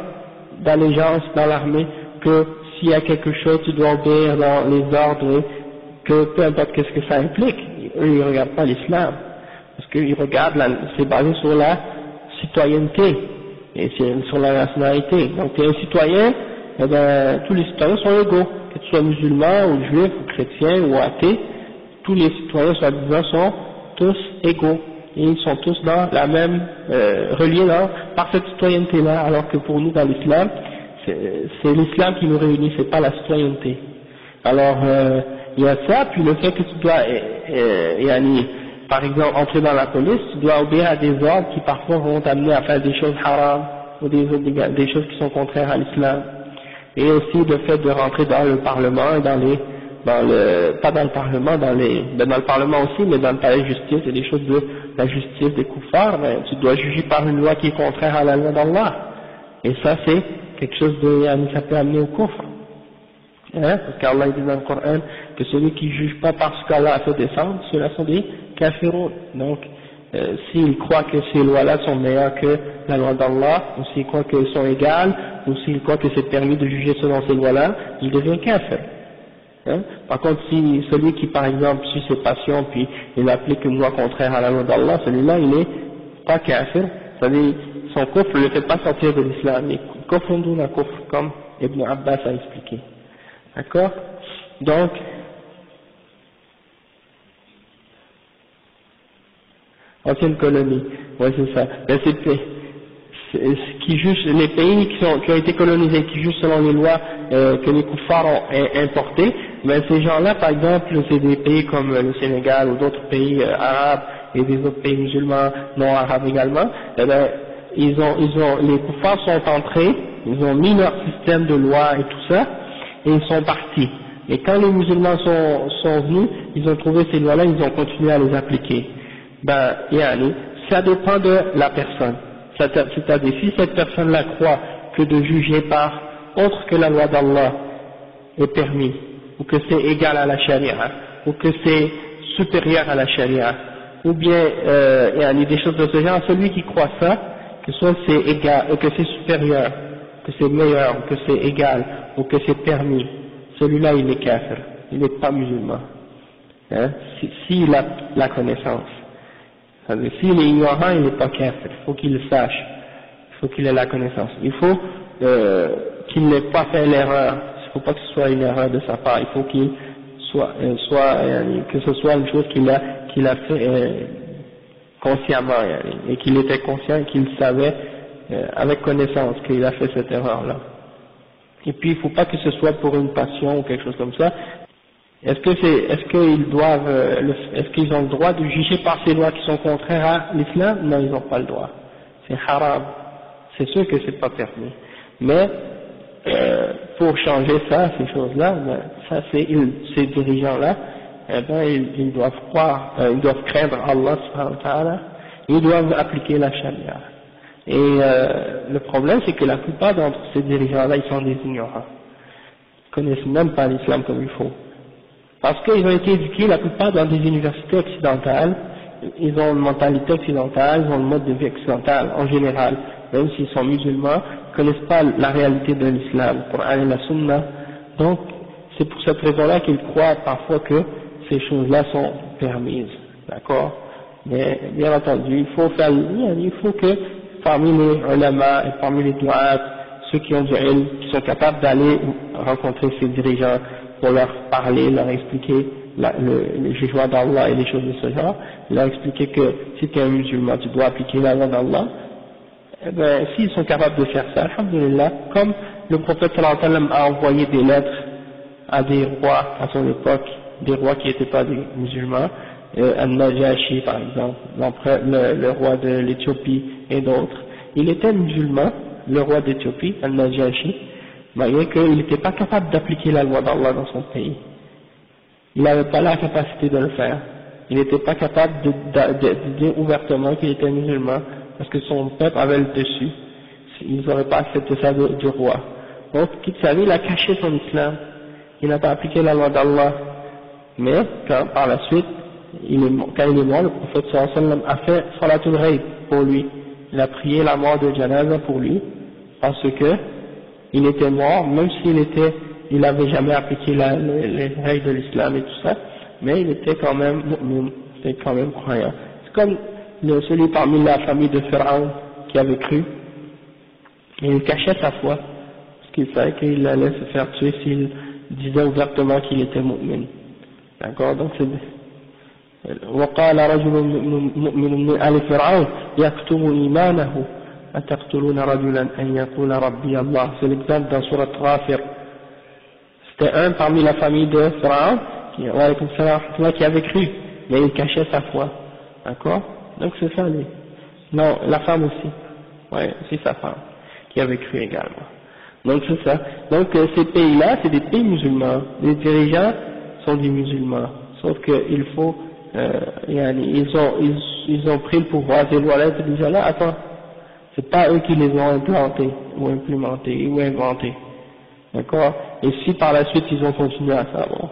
d'allégeance dans l'armée, que s'il y a quelque chose, tu dois obéir dans les ordres, et que peu importe qu'est-ce que ça implique. Eux, ils ne regardent pas l'islam, parce qu'ils regardent, c'est basé sur la citoyenneté, et sur la nationalité. Donc, tu es un citoyen, eh ben, tous les citoyens sont égaux. Que tu sois musulman ou juif ou chrétien ou athée, tous les citoyens soi-disant sont tous égaux et ils sont tous dans la même reliés par cette citoyenneté-là, alors que pour nous dans l'islam, c'est l'islam qui nous réunit, c'est pas la citoyenneté. Alors il y a ça, puis le fait que tu dois par exemple entrer dans la police, tu dois obéir à des ordres qui parfois vont t'amener à faire des choses haram ou des choses qui sont contraires à l'islam. Et aussi le fait de rentrer dans le Parlement, pas dans le Parlement, dans le Parlement aussi, mais dans le palais de justice, et des choses de la justice des kuffars, tu dois juger par une loi qui est contraire à la loi d'Allah. Et ça c'est quelque chose ça peut amener au kufr. Parce qu'Allah dit dans le Coran que celui qui ne juge pas parce qu'Allah a fait descendre, ceux-là sont des kafiroun. Donc, s'il croit que ces lois-là sont meilleures que la loi d'Allah, ou s'il croit qu'elles sont égales, ou s'il croit que c'est permis de juger selon ces lois-là, il devient kafir. Par contre, si celui qui, par exemple, suit ses passions, puis il applique une loi contraire à la loi d'Allah, celui-là, il n'est pas kafir, c'est-à-dire, son kufr ne le fait pas sortir de l'islam, il confondit la kufr, comme Ibn Abbas a expliqué. D'accord? Donc, ancienne colonie, ouais c'est ça. Ben qui jugent les pays qui ont été colonisés, qui jugent selon les lois que les kuffars ont importées, mais ces gens-là, par exemple, c'est des pays comme le Sénégal ou d'autres pays arabes et des autres pays musulmans non arabes également. Eh ben, les kuffars sont entrés, ils ont mis leur système de loi et tout ça, et ils sont partis. Et quand les musulmans sont venus, ils ont trouvé ces lois-là, ils ont continué à les appliquer. Ben, ça dépend de la personne. C'est-à-dire, si cette personne-là croit que de juger par autre que la loi d'Allah est permis, ou que c'est égal à la charia, ou que c'est supérieur à la charia, ou bien des choses de ce genre, celui qui croit ça, que soit c'est égal, que c'est supérieur, que c'est meilleur, que c'est égal, ou que c'est permis, celui-là il est kafir, il n'est pas musulman, hein, s'il a la connaissance. S'il est ignorant, il n'est pas kafir, il faut qu'il le sache, il faut qu'il ait la connaissance, il faut qu'il n'ait pas fait l'erreur, il ne faut pas que ce soit une erreur de sa part, il faut qu'il que ce soit une chose qu'il a fait consciemment, et qu'il était conscient et qu'il savait avec connaissance qu'il a fait cette erreur-là. Et puis il ne faut pas que ce soit pour une passion ou quelque chose comme ça. Est-ce qu'ils ont le droit de juger par ces lois qui sont contraires à l'islam? Non, ils n'ont pas le droit. C'est haram. C'est sûr que c'est pas permis. Mais pour changer ça, ces choses-là, ces dirigeants-là, ils doivent croire, ils doivent craindre Allah subhanahu wa ta'ala, ils doivent appliquer la charia. Et le problème, c'est que la plupart d'entre ces dirigeants-là, ils sont des ignorants. Ils connaissent même pas l'islam comme il faut. Parce qu'ils ont été éduqués, la plupart dans des universités occidentales, ils ont une mentalité occidentale, ils ont le mode de vie occidental en général, même s'ils sont musulmans, ils ne connaissent pas la réalité de l'islam, le Coran et la Sunna. Donc, c'est pour cette raison-là qu'ils croient parfois que ces choses-là sont permises, d'accord? Mais, bien entendu, il faut que parmi les ulama et parmi les du'at, ceux qui ont du ilm, qui sont capables d'aller rencontrer ces dirigeants pour leur parler, leur expliquer le jugement d'Allah et les choses de ce genre, leur expliquer que si tu es un musulman, tu dois appliquer la loi d'Allah. Eh ben, s'ils sont capables de faire ça, alhamdulillah, comme le prophète sallallahu alayhi wa sallam a envoyé des lettres à des rois à son époque, des rois qui n'étaient pas des musulmans, Al-Najashi par exemple, le roi de l'Éthiopie et d'autres, il était musulman, le roi d'Éthiopie, Al-Najashi, malgré qu'il n'était pas capable d'appliquer la loi d'Allah dans son pays. Il n'avait pas la capacité de le faire. Il n'était pas capable de dire ouvertement qu'il était musulman, parce que son peuple avait le dessus. Ils n'auraient pas accepté ça du roi. Donc, qu'il savait, il a caché son islam. Il n'a pas appliqué la loi d'Allah. Mais, par la suite, quand il est mort, le prophète sallallahu alayhi wa sallam a fait salatul ghaib pour lui. Il a prié la mort de Janaza pour lui, parce que il était mort, même il n'avait jamais appliqué les règles de l'islam et tout ça, mais il était quand même mu'min, c'était quand même croyant. C'est comme celui parmi la famille de Pharaon qui avait cru, et il cachait sa foi, parce qu'il savait qu'il allait se faire tuer s'il disait ouvertement qu'il était mu'min. D'accord, donc c'est وقال رجل مؤمن من آل فرعون يكتم إيمانه أتقتلون رجلا أن يقول ربي الله. C'est l'exemple dans Surat Ghafir. C'était un parmi la famille de Pharaon qui avait cru, mais il cachait sa foi. D'accord? Donc c'est ça lui. Non, la femme aussi. Ouais, c'est sa femme qui avait cru également. Donc c'est ça. Donc ces pays-là, c'est des pays musulmans. Les dirigeants sont des musulmans. Sauf qu'il faut ils ont pris le pouvoir des lois de déjà là, attends, c'est pas eux qui les ont implantés ou implémentés ou inventés, d'accord? Et si par la suite ils ont continué à ça, bon,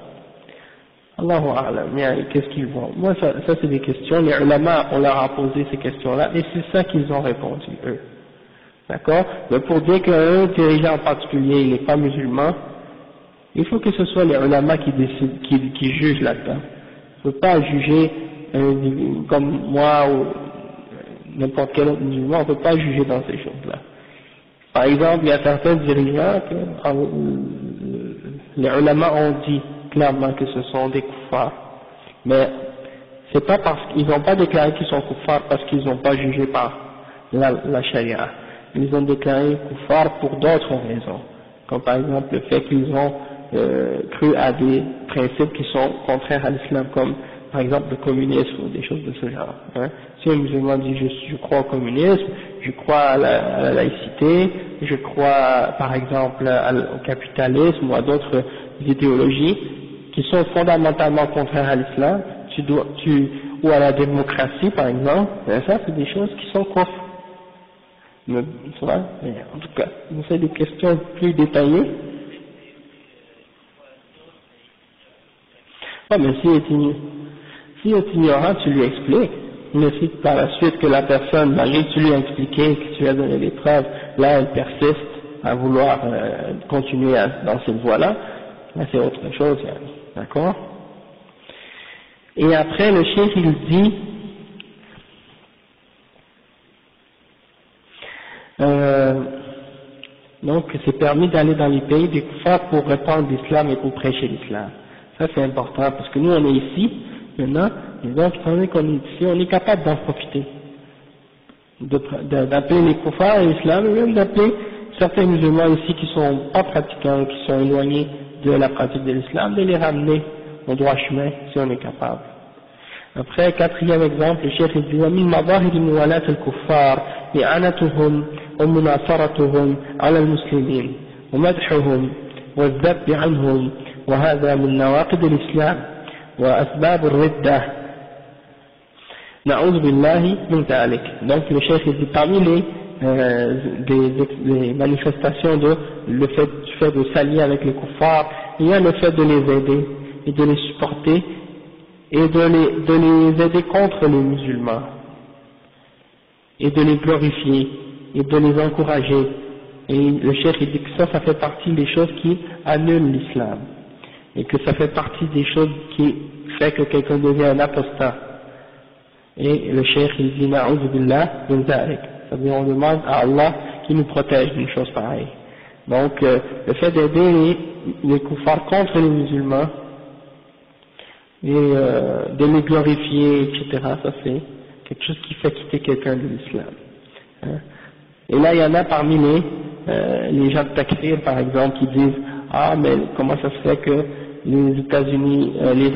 Allahu A'lam, qu'est-ce qu'ils vont? Moi ça c'est des questions, les ulama on leur a posé ces questions-là et c'est ça qu'ils ont répondu eux, d'accord? Mais pour dire qu'un dirigeant en particulier il n'est pas musulman, il faut que ce soit les ulama qui décident, qui jugent là-dedans. On ne peut pas juger comme moi ou n'importe quel autre musulman, on ne peut pas juger dans ces choses-là. Par exemple, il y a certains dirigeants que les ulama ont dit clairement que ce sont des kuffars. Mais c'est pas parce qu'ils n'ont pas déclaré qu'ils sont kuffars parce qu'ils n'ont pas jugé par la charia. Ils ont déclaré kuffars pour d'autres raisons. Comme par exemple le fait qu'ils ont cru à des principes qui sont contraires à l'islam, comme par exemple le communisme ou des choses de ce genre. Hein. Si un musulman dit je crois au communisme, je crois à la laïcité, je crois par exemple au capitalisme ou à d'autres idéologies qui sont fondamentalement contraires à l'islam, ou à la démocratie par exemple, ça c'est des choses qui sont contre. Mais, en tout cas, vous faites des questions plus détaillées. Ah, mais s'il est ignorant, tu lui expliques. Mais si par la suite que la personne, malgré que tu lui as expliqué, que tu lui as donné des preuves, là elle persiste à vouloir continuer dans cette voie-là, là c'est autre chose, d'accord? Et après le cheikh il dit, donc c'est permis d'aller dans les pays des kuffars pour répandre l'islam et pour prêcher l'islam. Ça c'est important parce que nous on est ici maintenant, et donc étant donné qu'on est ici, on est capable d'en profiter, d'appeler les kuffars à l'islam, et même d'appeler certains musulmans ici qui sont pas pratiquants, qui sont éloignés de la pratique de l'islam, de les ramener au droit chemin si on est capable. Après, quatrième exemple, le chef dit ومن مظاهر موالاة الكفار إعانتهم ومناصرتهم على المسلمين ومدحهم والذب عنهم وهذا من نواقض الإسلام وأسباب الردة نعوذ بالله من ذلك. Donc le chef dit parmi les manifestations du fait de s'allier avec les kuffars, il y a le fait de les aider et de les supporter et de les aider contre les musulmans, et de les glorifier, et de les encourager. Et le cheikh il dit que ça fait partie des choses qui annulent l'islam, et que ça fait partie des choses qui fait que quelqu'un devient un apostat. Et le cheikh il dit na'udhu billah min dhalik, c'est-à-dire on demande à Allah qui nous protège d'une chose pareille. Donc le fait d'aider les kuffars contre les musulmans, et de les glorifier, etc. Ça c'est quelque chose qui fait quitter quelqu'un de l'islam. Hein. Et là il y en a parmi les gens de Takfir par exemple qui disent ah mais comment ça se fait que les États-Unis, les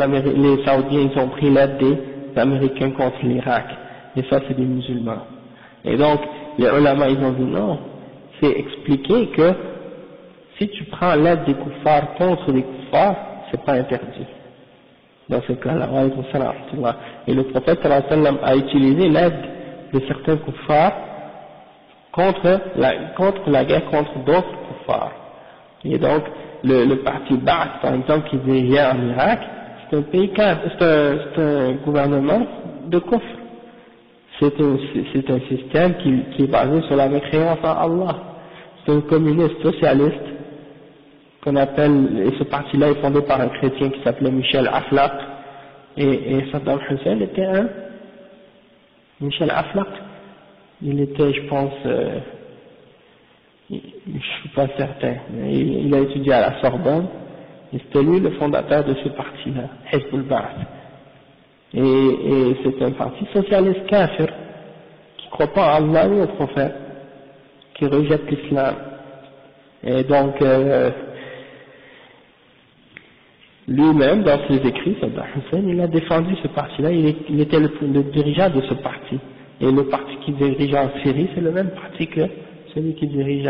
Saoudiens ils ont pris l'aide des Américains contre l'Irak, et ça c'est des musulmans. Et donc les ulama ils ont dit non, c'est expliquer que si tu prends l'aide des kuffars contre les kuffars, c'est pas interdit. Dans ce cas-là, et le prophète a utilisé l'aide de certains kuffars contre la guerre contre d'autres kuffars. Et donc, le parti Ba'ath, par exemple, qui dirigeait en Irak, c'est un pays c'est un gouvernement de kufr. C'est un système qui est basé sur la mécréance en Allah. C'est un communiste socialiste qu'on appelle, et ce parti-là est fondé par un chrétien qui s'appelait Michel Aflaq, et Saddam Hussein était un, Michel Aflaq, il était, je pense, je suis pas certain, mais il a étudié à la Sorbonne, et c'était lui le fondateur de ce parti-là, Hizb al-Ba'ath. Et c'est un parti socialiste kafir, qui croit pas en Allah ou au prophète, qui rejette l'islam. Et donc, lui-même, dans ses écrits, Saddam Hussein, il a défendu ce parti-là, il était le dirigeant de ce parti. Et le parti qui dirige en Syrie, c'est le même parti que celui qui dirige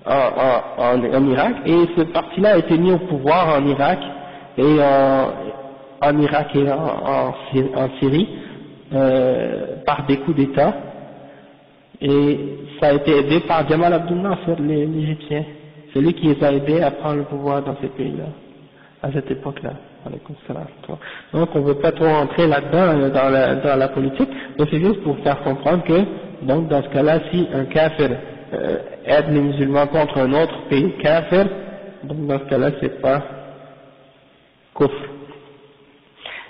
en Irak. Et ce parti-là a été mis au pouvoir en Irak, et en Irak et en Syrie, par des coups d'État. Et ça a été aidé par Jamal Abdel Nasser, l'Égyptien. C'est lui qui les a aidés à prendre le pouvoir dans ces pays-là, à cette époque-là. Donc on ne veut pas trop entrer là-dedans, dans la politique, mais c'est juste pour faire comprendre que, donc dans ce cas-là, si un kafir aide les musulmans contre un autre pays kafir, donc dans ce cas-là, c'est pas kufr.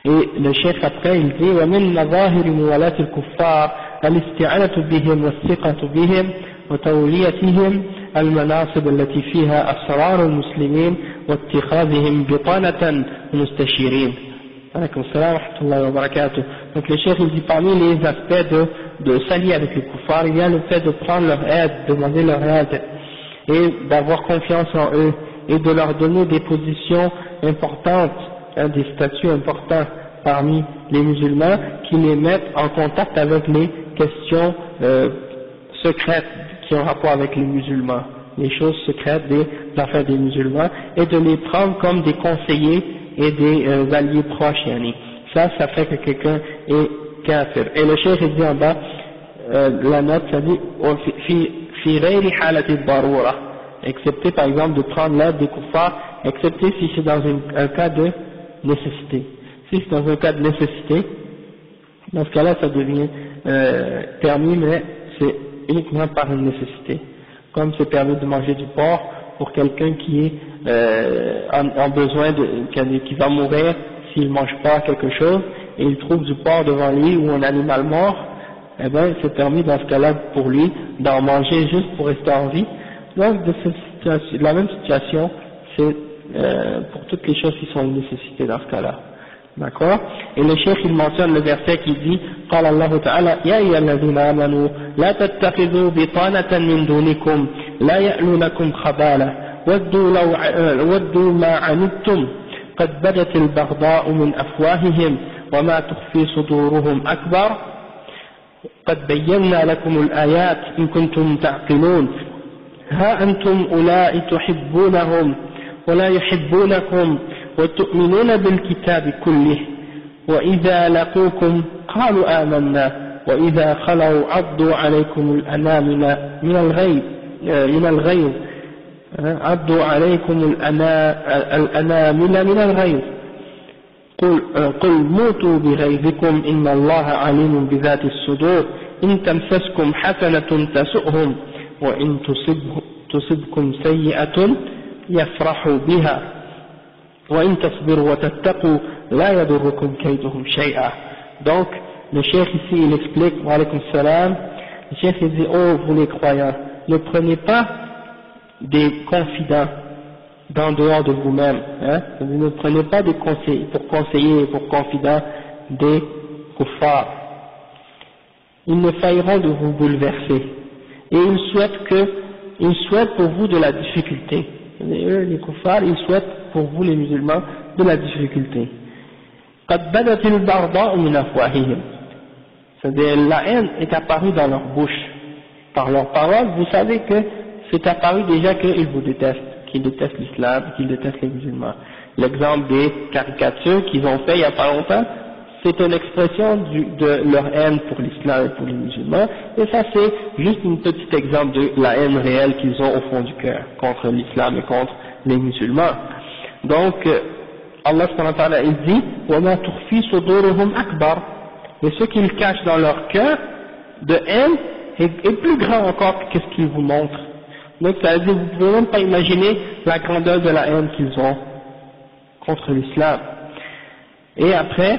Et le chef après, il dit وَمِنْ مَظَاهِرِ مُوَالَاةِ الْكُفَّارِ الاستعانة بهم والثقة بهم وتوليتهم المناصب التي فيها أسرار المسلمين واتخاذهم بطانة مستشيرين. Alaykoum salam wa rahmatullahi wa barakatuh. Donc le chef il dit parmi les aspects de s'allier avec les kuffars, il y a le fait de prendre leur aide, de demander leur aide et d'avoir confiance en eux et de leur donner des positions importantes des statuts importants parmi les musulmans qui les mettent en contact avec les questions secrètes qui ont rapport avec les musulmans, les choses secrètes des affaires des musulmans, et de les prendre comme des conseillers et des alliés proches. Yani. Ça fait que quelqu'un est kafir. Et le cheikh dit en bas, la note, ça dit fi ghayri halati darura, excepté par exemple de prendre l'aide des kuffars, excepté si c'est dans un cas de nécessité. Si c'est dans un cas de nécessité, dans ce cas-là ça devient permis, mais c'est uniquement par une nécessité. Comme c'est permis de manger du porc pour quelqu'un qui est en besoin qui va mourir s'il ne mange pas quelque chose et il trouve du porc devant lui ou un animal mort, eh bien c'est permis dans ce cas-là pour lui d'en manger juste pour rester en vie. Donc de la même situation, c'est pour toutes les choses qui sont une nécessité dans ce cas-là. D'accord? Et le cheikh il mentionne le verset qui dit قال الله تعالى يا أيها الذين آمنوا لا تتخذوا بطانة من دونكم لا يألونكم خبالا ودوا ما عنتم قد بدت البغضاء من أفواههم وما تخفي صدورهم أكبر قد بينا لكم الآيات إن كنتم تعقلون ها أنتم أولئك تحبونهم ولا يحبونكم وتؤمنون بالكتاب كله وإذا لقوكم قالوا آمنا وإذا خلوا عضوا عليكم الأنامل من الغيظ عضوا عليكم الأنامل من الغيظ قل موتوا بغيظكم إن الله عليم بذات الصدور إن تمسسكم حسنة تسؤهم وإن تصبكم سيئة يفرحوا بها وإن تصبروا وتتقوا لا يضركم كيدهم شيئا. Donc le cheikh ici il explique, wa alaykum salam, le cheikh il dit, oh vous les croyants, ne prenez pas des confidents d'en dehors de vous-même, hein? Ne prenez pas des conseils pour conseiller et pour confidents des kuffars. Ils ne failleront de vous bouleverser et ils souhaitent pour vous de la difficulté. Eux, les kuffars, ils souhaitent pour vous les musulmans de la difficulté. قد بدت البغضاء من أفواههم. C'est-à-dire la haine est apparue dans leur bouche. Par leurs paroles, vous savez que c'est apparu déjà qu'ils vous détestent, qu'ils détestent l'islam, qu'ils détestent les musulmans. L'exemple des caricatures qu'ils ont fait il n'y a pas longtemps, c'est une expression de leur haine pour l'islam et pour les musulmans, et ça c'est juste un petit exemple de la haine réelle qu'ils ont au fond du cœur contre l'islam et contre les musulmans. Donc Allah subhanahu wa ta'ala il dit وَمَا تُخْفِي صُدُورُهُمْ أَكْبَرُ, et ce qu'ils cachent dans leur cœur de haine est plus grand encore que ce qu'ils vous montrent. Donc ça veut dire vous ne pouvez même pas imaginer la grandeur de la haine qu'ils ont contre l'islam. Et après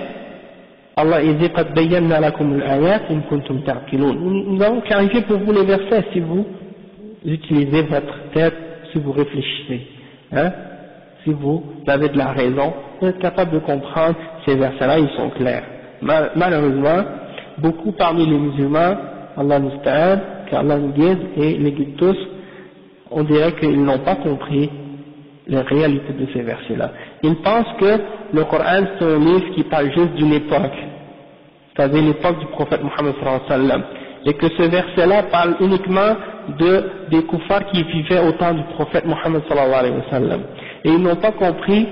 Allah il dit قَدْ بَيَّنَّا لَكُمُ الْآيَاتِ إِن كُنتُمْ تَعْقِلُونَ. Nous avons clarifié pour vous les versets si vous utilisez votre tête, si vous réfléchissez, hein? Si vous avez de la raison, vous êtes capable de comprendre ces versets-là, ils sont clairs. Malheureusement, beaucoup parmi les musulmans, Allah nous ta'ala, qu'Allah nous guide et les guide tous, on dirait qu'ils n'ont pas compris la réalité de ces versets-là. Ils pensent que le Coran c'est un livre qui parle juste d'une époque, c'est-à-dire l'époque du prophète Mohammed sallallahu alayhi wa sallam, et que ce verset-là parle uniquement des kuffars qui vivaient au temps du prophète Mohammed sallallahu alayhi wa sallam. Et ils n'ont pas compris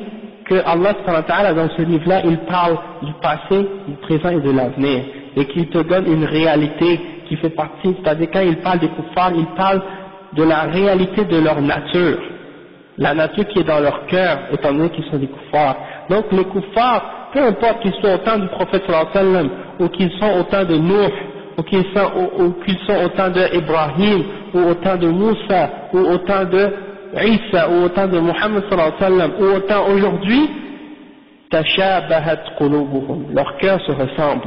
que Allah subhanahu wa ta'ala dans ce livre-là, il parle du passé, du présent et de l'avenir, et qu'il te donne une réalité qui fait partie, c'est-à-dire quand il parle des kuffars, il parle de la réalité de leur nature, la nature qui est dans leur cœur, étant donné qu'ils sont des kuffars. Donc les kuffars, peu importe qu'ils soient au temps du prophète sallallahu alayhi wa sallam, ou qu'ils sont au temps de Nuh, ou qu'ils sont au temps d'Ibrahim, ou au temps de Moussa, ou au temps de Isa, ou au temps de Muhammad sallallahu alayhi wa sallam, ou au temps aujourd'hui, tashabahat qulubuhum, leur cœur se ressemble,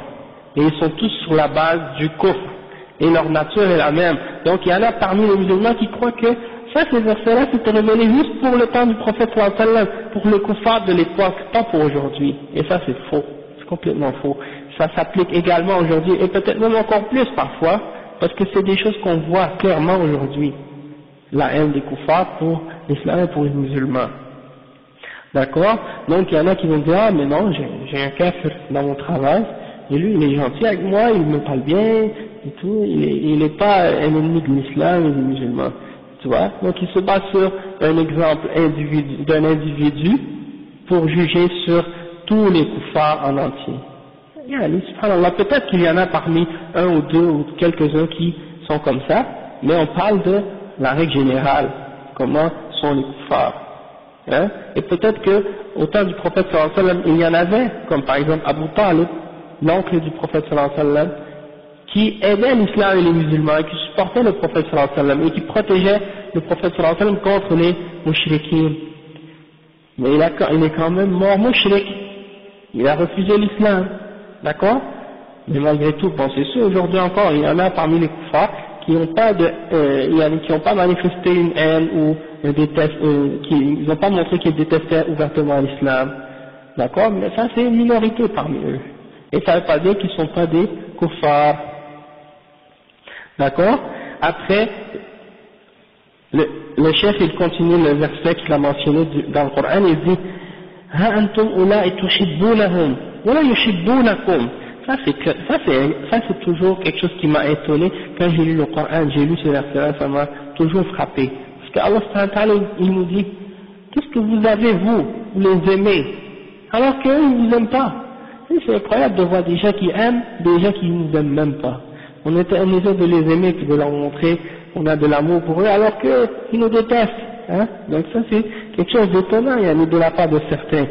et ils sont tous sur la base du kufr, et leur nature est la même. Donc il y en a parmi les musulmans qui croient que ça, ces versets-là, c'était révélé juste pour le temps du prophète sallallahu alayhi wa sallam, pour les kuffars de l'époque, pas pour aujourd'hui. Et ça c'est faux, c'est complètement faux. Ça s'applique également aujourd'hui, et peut-être même encore plus parfois, parce que c'est des choses qu'on voit clairement aujourd'hui. La haine des kuffars pour l'islam et pour les musulmans. D'accord? Donc il y en a qui vont dire, ah mais non, j'ai un kafir dans mon travail, et lui il est gentil avec moi, il me parle bien, et tout, il est pas un ennemi de l'islam et des musulmans. Tu vois? Donc il se base sur un exemple d'un individu pour juger sur tous les kuffars en entier. Subhanallah, peut-être qu'il y en a parmi un ou deux ou quelques-uns qui sont comme ça, mais on parle de la règle générale, comment sont les kuffars. Hein? Et peut-être que au temps du prophète sallallahu alayhi wa sallam, il y en avait, comme par exemple Abu Talib, l'oncle du prophète sallallahu alayhi wa sallam, qui aidait l'islam et les musulmans, et qui supportait le prophète sallallahu alayhi wa sallam, et qui protégeait le prophète sallallahu alayhi wa sallam contre les mouchriquins. Mais il est quand même mort mouchrik, il a refusé l'islam, d'accord? Mais malgré tout, bon c'est sûr, aujourd'hui encore, il y en a parmi les kuffars qui n'ont pas qui n'ont pas manifesté une haine ou qui n'ont pas montré qu'ils détestaient ouvertement l'islam, d'accord? Mais ça c'est une minorité parmi eux, et ça ne veut pas dire qu'ils ne sont pas des kuffars, d'accord? Après, le chef il continue le verset qu'il a mentionné dans le Coran, il dit Ha antum ula'i tushibbunahum wa la yushibbunakum. Ça c'est toujours quelque chose qui m'a étonné quand j'ai lu le Coran, j'ai lu ce verset-là, ça m'a toujours frappé. Parce qu'Allah subhanahu wa ta'ala, il nous dit, qu'est-ce que vous avez vous les aimez, alors qu'eux ils vous aiment pas. Et c'est incroyable de voir des gens qui aiment, des gens qui nous aiment même pas. On essaie de les aimer puis de leur montrer qu'on a de l'amour pour eux, alors qu'ils nous détestent. Hein? Donc ça c'est quelque chose d'étonnant, il y a de la part de certains.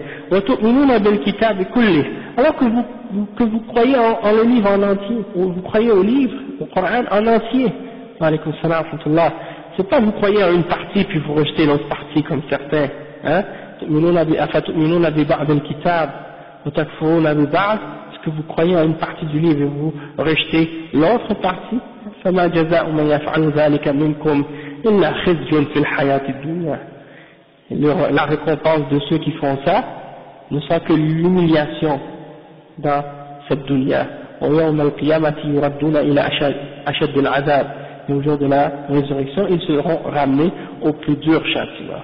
Alors que vous croyez en le livre en entier, ou vous croyez au livre, au Coran en entier. Alaykoum salam wa rahmatullah. C'est pas vous croyez en une partie puis vous rejetez l'autre partie comme certains. Hein? Est-ce que vous croyez en une partie du livre et vous rejetez l'autre partie? فما جزاء من يفعل ذلك منكم إلا خزي في الحياة الدنيا. La récompense de ceux qui font ça ne sera que l'humiliation dans cette dunya. ويوم القيامة يردون إلى أشد العذاب. Et au jour de la résurrection, ils seront ramenés au plus dur châtiment.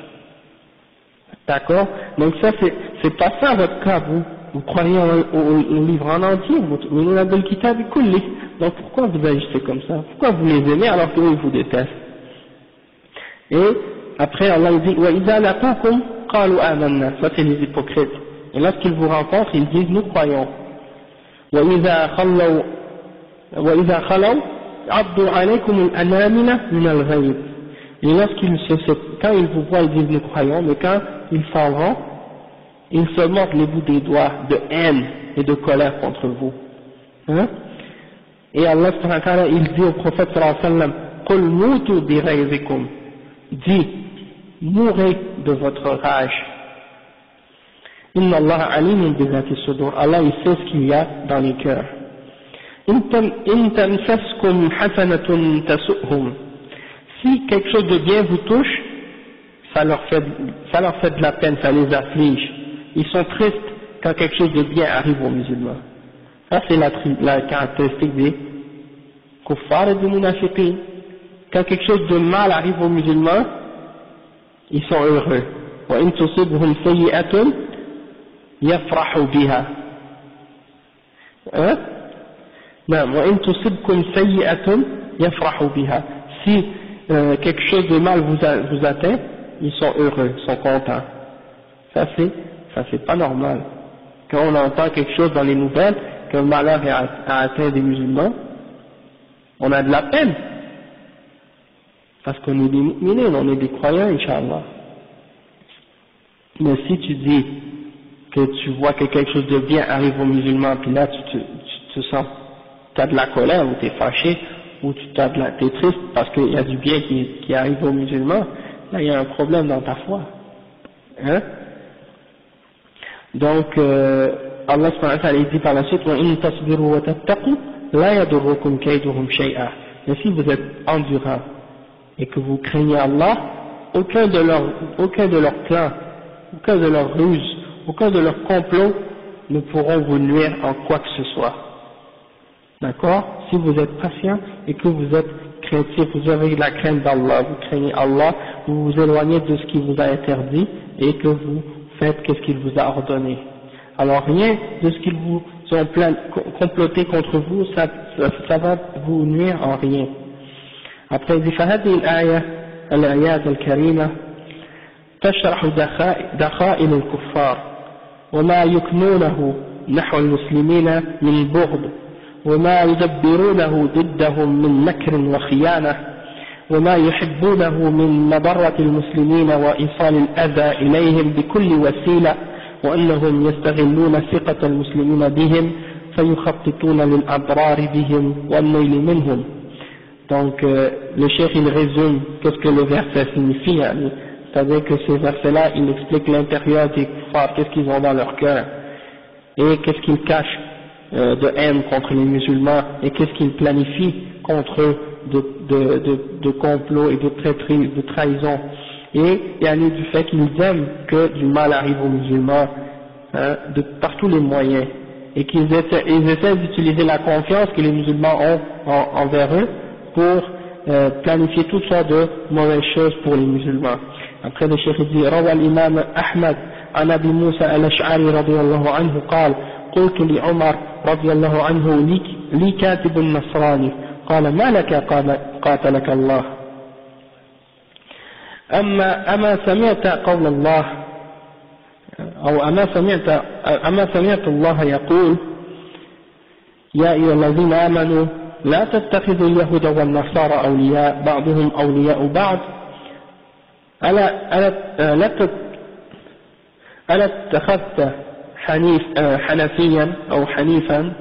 D'accord? Donc ça c'est pas ça votre cas, vous croyez au livre en entier, vous n'avez le kitab kulli. Donc pourquoi vous agissez comme ça? Pourquoi vous les aimez alors qu'eux ils vous détestent? Et après Allah dit وَإِذَا لَقُوكُمْ قَالُوا آمَنَّا. Ça c'est les hypocrites. Et lorsqu'ils vous rencontrent, ils disent nous croyons. وَإِذَا خَلَوْا عَضُّوا عَلَيْكُمُ الْأَنَامِلَ مِنَ الْغَيْظِ. Et quand ils vous voient, ils disent nous croyons, mais quand ils s'en vont, ils se montrent les bouts des doigts de haine et de colère contre vous. Hein? Et Allah subhanahu wa ta'ala, il dit au prophète sallallahu alayhi wa sallam, قُلْ مُوتُوا بِغَيْظِكُمْ. Dit, mourrez de votre rage. Inna Allah alimun bizati sudur. Allah il sait ce qu'il y a dans les cœurs. In tamsaskum hasanatun tasu'hum. Si quelque chose de bien vous touche, ça leur fait de la peine, ça les afflige. Ils sont tristes quand quelque chose de bien arrive aux musulmans. Ça c'est la caractéristique des kuffars et des munafiqin. Quand quelque chose de mal arrive aux musulmans, ils sont heureux. Wa in tusibhum sayyi'atun yafrahu biha. Hein? Non, wa in tusibkum sayyi'atun yafrahu biha. Si quelque chose de mal vous atteint, ils sont heureux, ils sont contents. Ça c'est pas normal. Quand on entend quelque chose dans les nouvelles, qu'un malheur a atteint des musulmans, on a de la peine. Parce qu'on est des mu'minins, on est des croyants, Inch'Allah. Mais si tu dis que tu vois que quelque chose de bien arrive aux musulmans, puis là tu te sens, tu as de la colère, ou tu es fâché, ou tu es triste parce qu'il y a du bien qui arrive aux musulmans, là il y a un problème dans ta foi. Hein? Donc, Allah subhanahu wa ta'ala dit par la suite, وَإِن تَصْبِرُوا وَتَتَّقُوا لَا يَضُرُّكُمْ كَيْدُهُمْ شَيْئًا. Mais si vous êtes endurant et que vous craignez Allah, aucun de leurs plans, aucun de leurs ruses, aucun de leurs complots ne pourront vous nuire en quoi que ce soit. D'accord? Si vous êtes patient et que vous êtes craintif, vous avez la crainte d'Allah, vous craignez Allah, vous vous éloignez de ce qui vous a interdit et que vous faites qu'est-ce qu'il vous a ordonné. Alors rien de ce qu'ils vous ont comploté contre vous, ça va vous nuire en rien. Après, il dit فهذه الآية الآيات الكريمة تشرح دخائل الكفار وما يكنونه نحو المسلمين من بغض وما يدبرونه ضدهم من مكر وخيانة وما يحبونه من مضرة المسلمين وإيصال الأذى إليهم بكل وسيلة وأنهم يستغلون ثقة المسلمين بهم فيخططون للأضرار بهم والنيل منهم. Donc le cheikh il résume qu'est-ce que le verset signifie, c'est-à-dire que ces versets-là il explique l'intérieur des kuffars, qu'est-ce qu'ils ont dans leur cœur et qu'est-ce qu'ils cachent de haine contre les musulmans et qu'est-ce qu'ils planifient contre eux de complot et de traîtrise, de trahison, et il y a du fait qu'ils aiment que du mal arrive aux musulmans par tous les moyens, et qu'ils essaient d'utiliser la confiance que les musulmans ont envers eux pour planifier toutes sortes de mauvaises choses pour les musulmans. Après le cheikh dit روى الإمام أحمد عن أبي موسى الأشعري رضي الله عنه قال قلت لعمر رضي الله عنه لي كاتب نصراني قال ما لك قاتلك الله أما سمعت قول الله أو أما سمعت الله يقول يا أيها الذين آمنوا لا تتخذوا اليهود والنصارى أولياء بعضهم أولياء بعض ألا اتخذت حنفيا أو حنيفا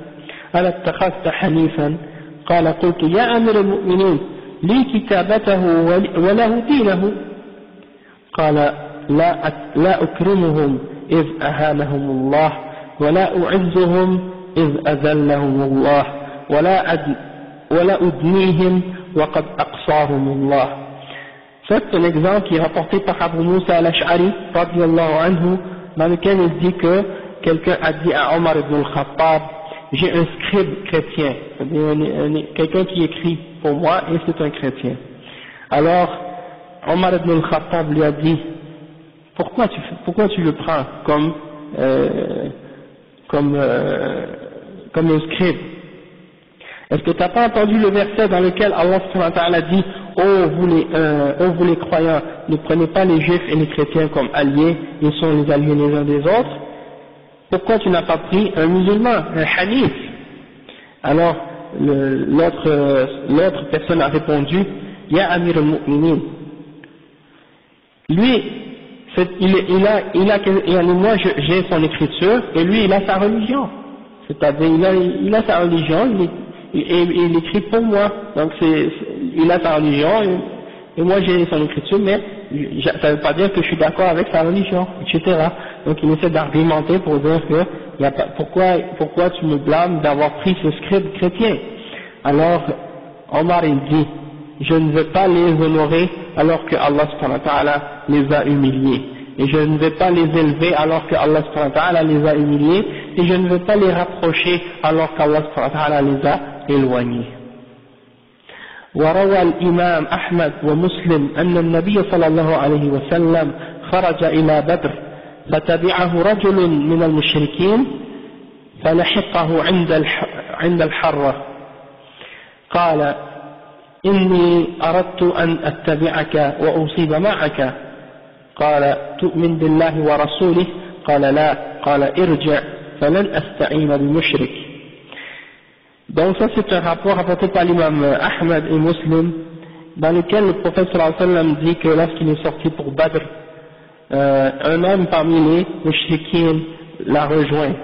ألا اتخذت حنيفا قال قلت يا أمير المؤمنين لي كتابته وله دينه قال لا أكرمهم إذ أهانهم الله ولا أعزهم إذ أذلهم الله ولا أدنيهم وقد أقصاهم الله. C'est un exemple qui est rapporté par Abu Musa al-Ash'ari radiyallahu anhu, dans lequel il dit que quelqu'un a dit à Omar ibn al-Khattab, j'ai un scribe chrétien, quelqu'un qui écrit pour moi et c'est un chrétien. Alors Omar ibn al-Khattab lui a dit, pourquoi tu le prends comme un scribe? Est-ce que tu n'as pas entendu le verset dans lequel Allah subhanahu wa ta'ala dit vous les croyants, ne prenez pas les juifs et les chrétiens comme alliés, ils sont les alliés les uns des autres? Pourquoi tu n'as pas pris un musulman, un hanif? Alors l'autre personne a répondu, Ya Amir al-Mu'minin. Lui, moi j'ai son écriture et lui il a sa religion. C'est-à-dire il a sa religion, il écrit pour moi. Donc il a sa religion et moi j'ai son écriture, mais ça ne veut pas dire que je suis d'accord avec sa religion, etc. Donc il essaie d'argumenter pour dire que pourquoi tu me blâmes d'avoir pris ce scribe chrétien? Alors Omar il dit, je ne veux pas les honorer alors que Allah subhanahu wa ta'ala les a humiliés, et je ne veux pas les élever alors que Allah subhanahu wa ta'ala les a humiliés, et je ne veux pas les rapprocher alors qu'Allah subhanahu wa ta'ala les a éloignés. وروى الإمام أحمد ومسلم أن النبي صلى الله عليه وسلم خرج إلى بدر فتبعه رجل من المشركين فلحقه عند الحرة قال إني أردت أن أتبعك وأصيب معك قال تؤمن بالله ورسوله قال لا قال ارجع فلن أستعين بمشرك. Donc ça c'est un rapport rapporté par l'imam Ahmad et Muslim, dans lequel le prophète sallallahu alayhi wa sallam dit que lorsqu'il est sorti pour Badr, un homme parmi les mushrikines l'a rejoint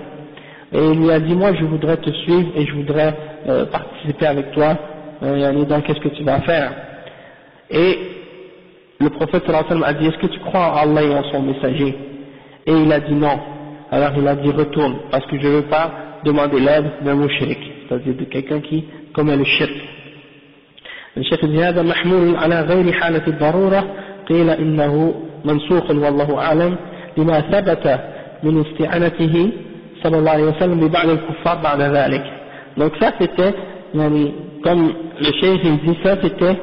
et il lui a dit, moi je voudrais te suivre et je voudrais participer avec toi, donc qu'est-ce que tu vas faire? Et le prophète sallallahu alayhi wa sallam a dit, est-ce que tu crois en Allah et en son messager? Et il a dit non. Alors il a dit, retourne, parce que je ne veux pas demander l'aide d'un mushrik, c'est-à-dire de quelqu'un qui commet le shirk. Le cheikh dit, هذا محمول على غير حالة الضرورة قيل إنه منسوخ والله أعلم لما ثبت من استعانته صلى الله عليه وسلم ببعض الكفار بعد ذلك. Donc ça c'était, comme le cheikh il dit, ça c'était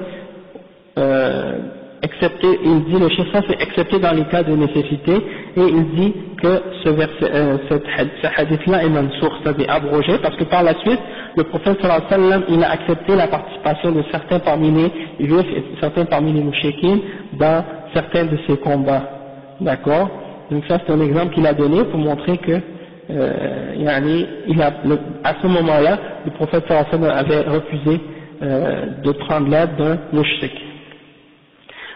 excepté, il dit, le chef ça c'est excepté dans les cas de nécessité, et il dit que ce verset, ce hadith-là est mansour, c'est-à-dire abrogé, parce que par la suite, le prophète sallallahu alayhi wa sallam, il a accepté la participation de certains parmi les juifs et certains parmi les mouchriquins dans certains de ces combats. D'accord? Donc ça c'est un exemple qu'il a donné pour montrer que, à ce moment-là, le prophète sallallahu alayhi wa sallam avait refusé de prendre l'aide d'un mouchrik.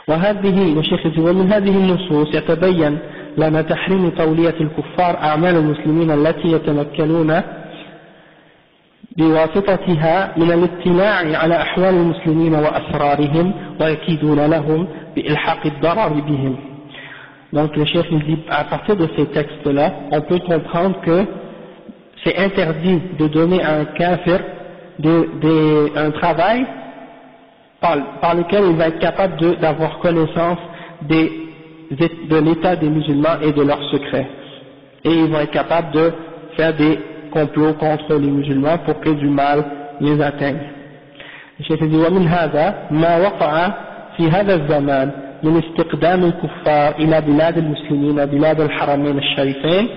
وهذه الشيخ ومن هذه النصوص يتبين لنا تحريم تولية الكفار أعمال المسلمين التي يتمكنون بواسطتها من الاطلاع على أحوال المسلمين وأسرارهم ويكيدون لهم بإلحاق الضرر بهم. Donc le chef dit, à partir de ces textes-là, on peut comprendre que c'est interdit de donner à un kafir un travail par lequel il va être capable d'avoir connaissance de l'état des musulmans et de leurs secrets. Et ils vont être capables de faire des complots contre les musulmans pour que du mal les atteigne. Le chef dit, ومن هذا ما وقع في هذا الزمان من استقدام الكفار إلى بلاد المسلمين بلاد الحرمين الشريفين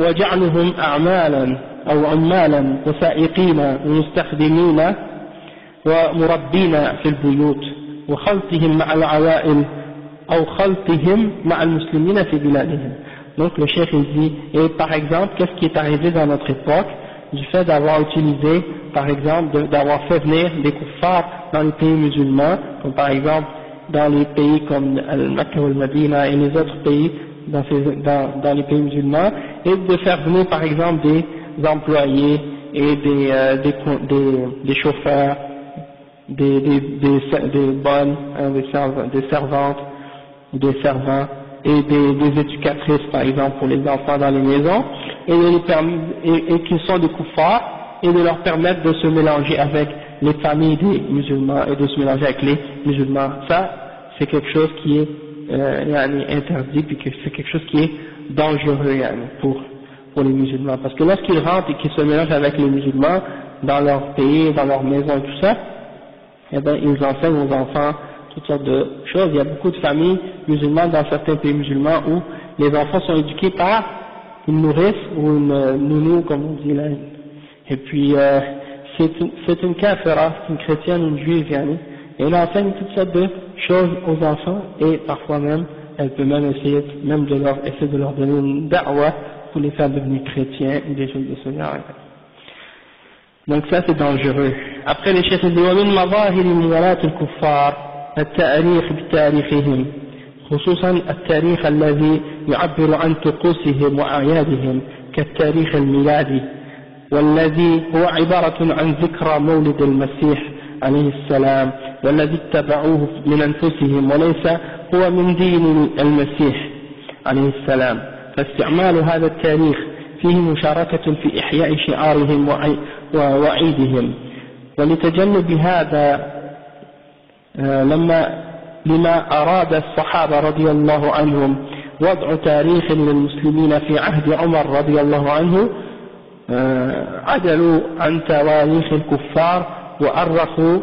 وجعلهم أعمالا أو عمالا وسائقين ومستخدمين ومربين في البيوت وخلطهم مع العوائل أو خلطهم مع المسلمين في بلادهم. Donc le cheikh dit, et par exemple, qu'est-ce qui est arrivé dans notre époque du fait d'avoir utilisé, par exemple, d'avoir fait venir des kuffars dans les pays musulmans, comme par exemple dans les pays comme Al-Makka ou Al-Madina et les autres pays dans les pays musulmans, et de faire venir par exemple des employés et des chauffeurs, des bonnes, des servantes ou des servants, et des éducatrices par exemple pour les enfants dans les maisons, et qui sont des kuffars, et de leur permettre de se mélanger avec les familles des musulmans et de se mélanger avec les musulmans. Ça, c'est quelque chose qui est interdit, puis c'est quelque chose qui est dangereux pour les musulmans, parce que lorsqu'ils rentrent et qu'ils se mélangent avec les musulmans dans leur pays, dans leur maison et tout ça, eh ben ils enseignent aux enfants toutes sortes de choses. Il y a beaucoup de familles musulmanes dans certains pays musulmans où les enfants sont éduqués par une nourrice ou une nounou, comme on dit là. Et puis c'est une kafira, c'est une chrétienne, une juive, et elle enseigne toutes sortes de choses aux enfants, et parfois même elle peut même essayer de leur donner une da'wa pour les faire devenir chrétiens ou des choses de ce genre. Donc ça c'est dangereux. Après les chefs disent ومن مظاهر موالاة الكفار التاريخ بتاريخهم خصوصا التاريخ الذي يعبر عن طقوسهم وأعيادهم كالتاريخ الميلادي والذي هو عبارة عن ذكرى مولد المسيح عليه السلام والذي اتبعوه من أنفسهم وليس هو من دين المسيح عليه السلام. فاستعمال هذا التاريخ فيه مشاركة في إحياء شعارهم وعيدهم. ولتجنب هذا لما أراد الصحابة رضي الله عنهم وضع تاريخ للمسلمين في عهد عمر رضي الله عنه عدلوا عن تواريخ الكفار وأرخوا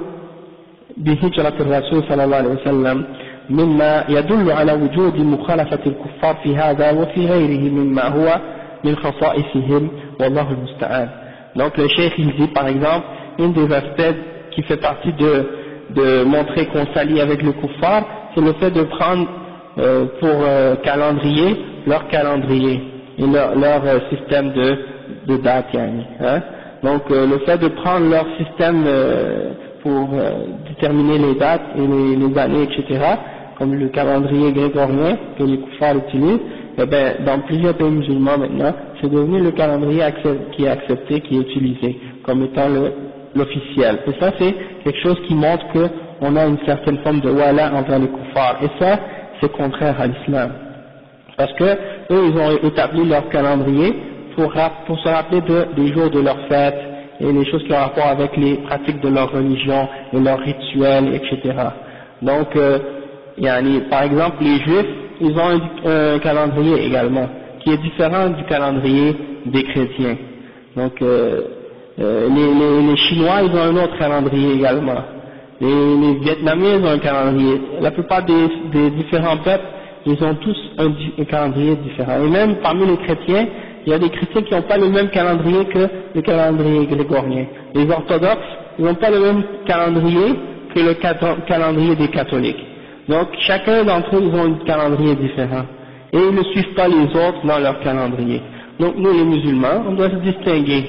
بهجرة الرسول صلى الله عليه وسلم مما يدل على وجود مخالفة الكفار في هذا وفي غيره مما هو من خصائصهم والله المستعان. Donc le cheikh il dit par exemple, une des aspects qui fait partie de montrer qu'on s'allie avec le kuffar, c'est le fait de prendre pour calendrier leur calendrier et leur système de date, hein. Donc le fait de prendre leur système pour déterminer les dates et les années, etc., comme le calendrier grégorien que les kuffars utilisent, eh ben, dans plusieurs pays musulmans maintenant, c'est devenu le calendrier qui est accepté, qui est utilisé comme étant l'officiel. Et ça c'est quelque chose qui montre qu'on a une certaine forme de wala envers les kuffars. Et ça, c'est contraire à l'islam. Parce que eux, ils ont établi leur calendrier pour se rappeler des jours de leur fête et les choses qui ont rapport avec les pratiques de leur religion et leurs rituels, etc. Donc, par exemple, les juifs, ils ont un calendrier également, qui est différent du calendrier des chrétiens. Donc, les Chinois, ils ont un autre calendrier également. Les Vietnamiens ils ont un calendrier. La plupart des différents peuples, ils ont tous un calendrier différent. Et même parmi les chrétiens, il y a des chrétiens qui n'ont pas le même calendrier que le calendrier grégorien. Les orthodoxes, ils n'ont pas le même calendrier que le calendrier des catholiques. Donc chacun d'entre eux, ils ont un calendrier différent. Et ils ne suivent pas les autres dans leur calendrier. Donc nous les musulmans, on doit se distinguer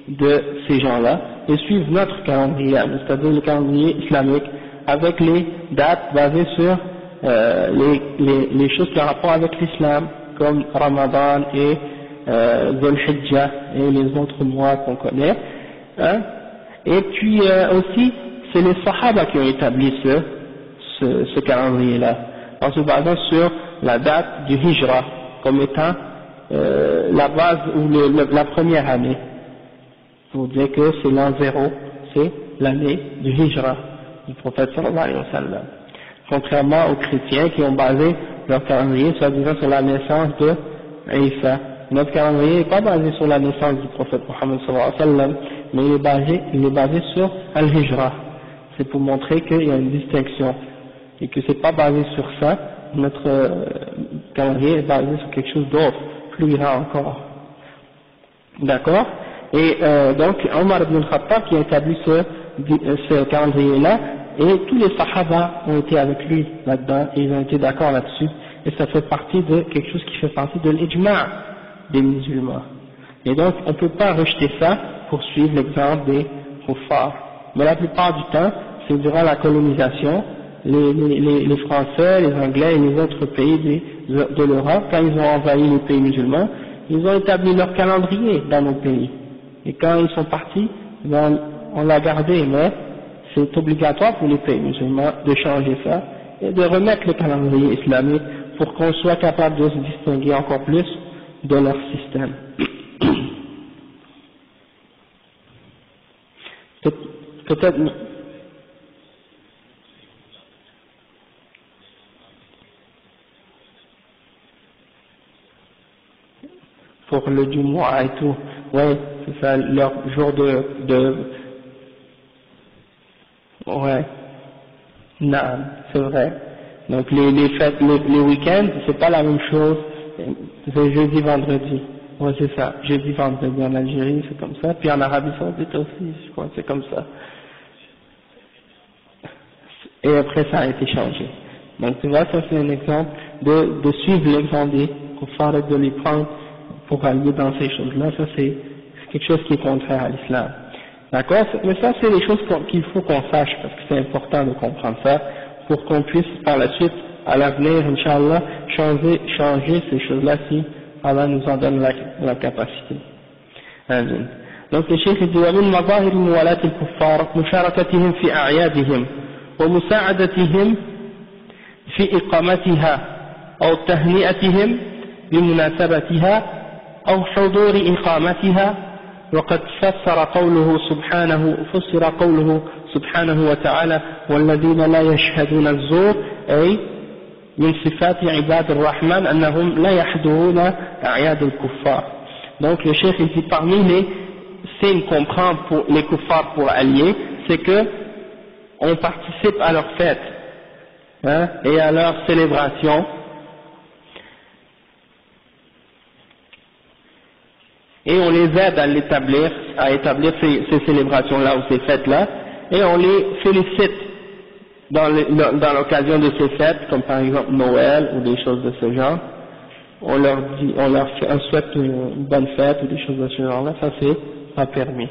de ces gens-là et suivre notre calendrier, c'est-à-dire le calendrier islamique, avec les dates basées sur les choses qui ont rapport avec l'islam, comme Ramadan et Dhul Hijjah et les autres mois qu'on connaît. Hein. Et puis aussi, c'est les Sahaba qui ont établi ce calendrier-là, en se basant sur la date du Hijra comme étant la base ou la première année. Pour dire que c'est l'an 0, c'est l'année du Hijra du prophète sallallahu alayhi wa sallam. Contrairement aux chrétiens qui ont basé leur calendrier soi-disant sur la naissance de Isa. Notre calendrier n'est pas basé sur la naissance du prophète Mohammed sallallahu alayhi wa sallam, mais il est basé sur Al-Hijra. C'est pour montrer qu'il y a une distinction et que c'est pas basé sur ça. Notre calendrier est basé sur quelque chose d'autre, plus grand encore. D'accord? Et donc Omar ibn al-Khattab qui a établi ce calendrier-là, et tous les Sahaba ont été avec lui là-dedans, et ils ont été d'accord là-dessus, et ça fait partie de quelque chose qui fait partie de l'ijma' des musulmans. Et donc on ne peut pas rejeter ça pour suivre l'exemple des kuffars. Mais la plupart du temps, c'est durant la colonisation, les Français, les Anglais et les autres pays de l'Europe, quand ils ont envahi les pays musulmans, ils ont établi leur calendrier dans nos pays. Et quand ils sont partis, on l'a gardé, mais c'est obligatoire pour les pays musulmans de changer ça et de remettre le calendrier islamique pour qu'on soit capable de se distinguer encore plus de leur système. Peut-être pour le Jumu'ah et tout, ouais, c'est ça, leur jour ouais, non, c'est vrai. Donc les fêtes, les week-ends, c'est pas la même chose, c'est jeudi, vendredi, ouais c'est ça, jeudi, vendredi en Algérie, c'est comme ça, puis en Arabie Saoudite aussi, je crois, c'est comme ça. Et après ça a été changé. Donc tu vois, ça c'est un exemple de suivre l'exemple des kuffars et de les prendre pour aller dans ces choses-là, ça c'est quelque chose qui est contraire à l'islam. D'accord? Mais ça c'est des choses qu'il faut qu'on sache, parce que c'est important de comprendre ça, pour qu'on puisse par la suite, à l'avenir, Inch'Allah, changer ces choses-là si Allah nous en donne la capacité. Amen. Donc le cheikh dit ومن مظاهر موالاة الكفار مشاركتهم في أعيادهم ومساعدتهم في إقامتها أو تهنئتهم بمناسبتها أو حضور إقامتها وقد فسر قوله سبحانه وتعالى والذين لا يشهدون الزور أي من صفات عباد الرحمن أنهم لا يحضرون أعياد الكفار. Donc le cheikh il dit parmi les signes qu'on prend pour les kuffars pour allier, c'est que on participe à leurs fêtes hein, et à leurs célébrations. Et on les aide à établir ces célébrations-là ou ces fêtes-là, et on les félicite dans l'occasion de ces fêtes, comme par exemple Noël ou des choses de ce genre. On souhaite une bonne fête ou des choses de ce genre-là, ça c'est pas permis.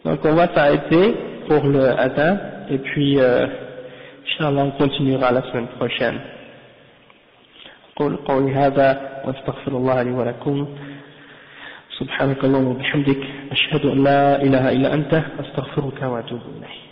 Donc on va s'arrêter pour le Adhan, et puis Inch'Allah on continuera la semaine prochaine. قولي هذا واستغفر الله لي ولكم سبحانك اللهم وبحمدك أشهد أن لا إله إلا أنت أستغفرك وأتوب إليك.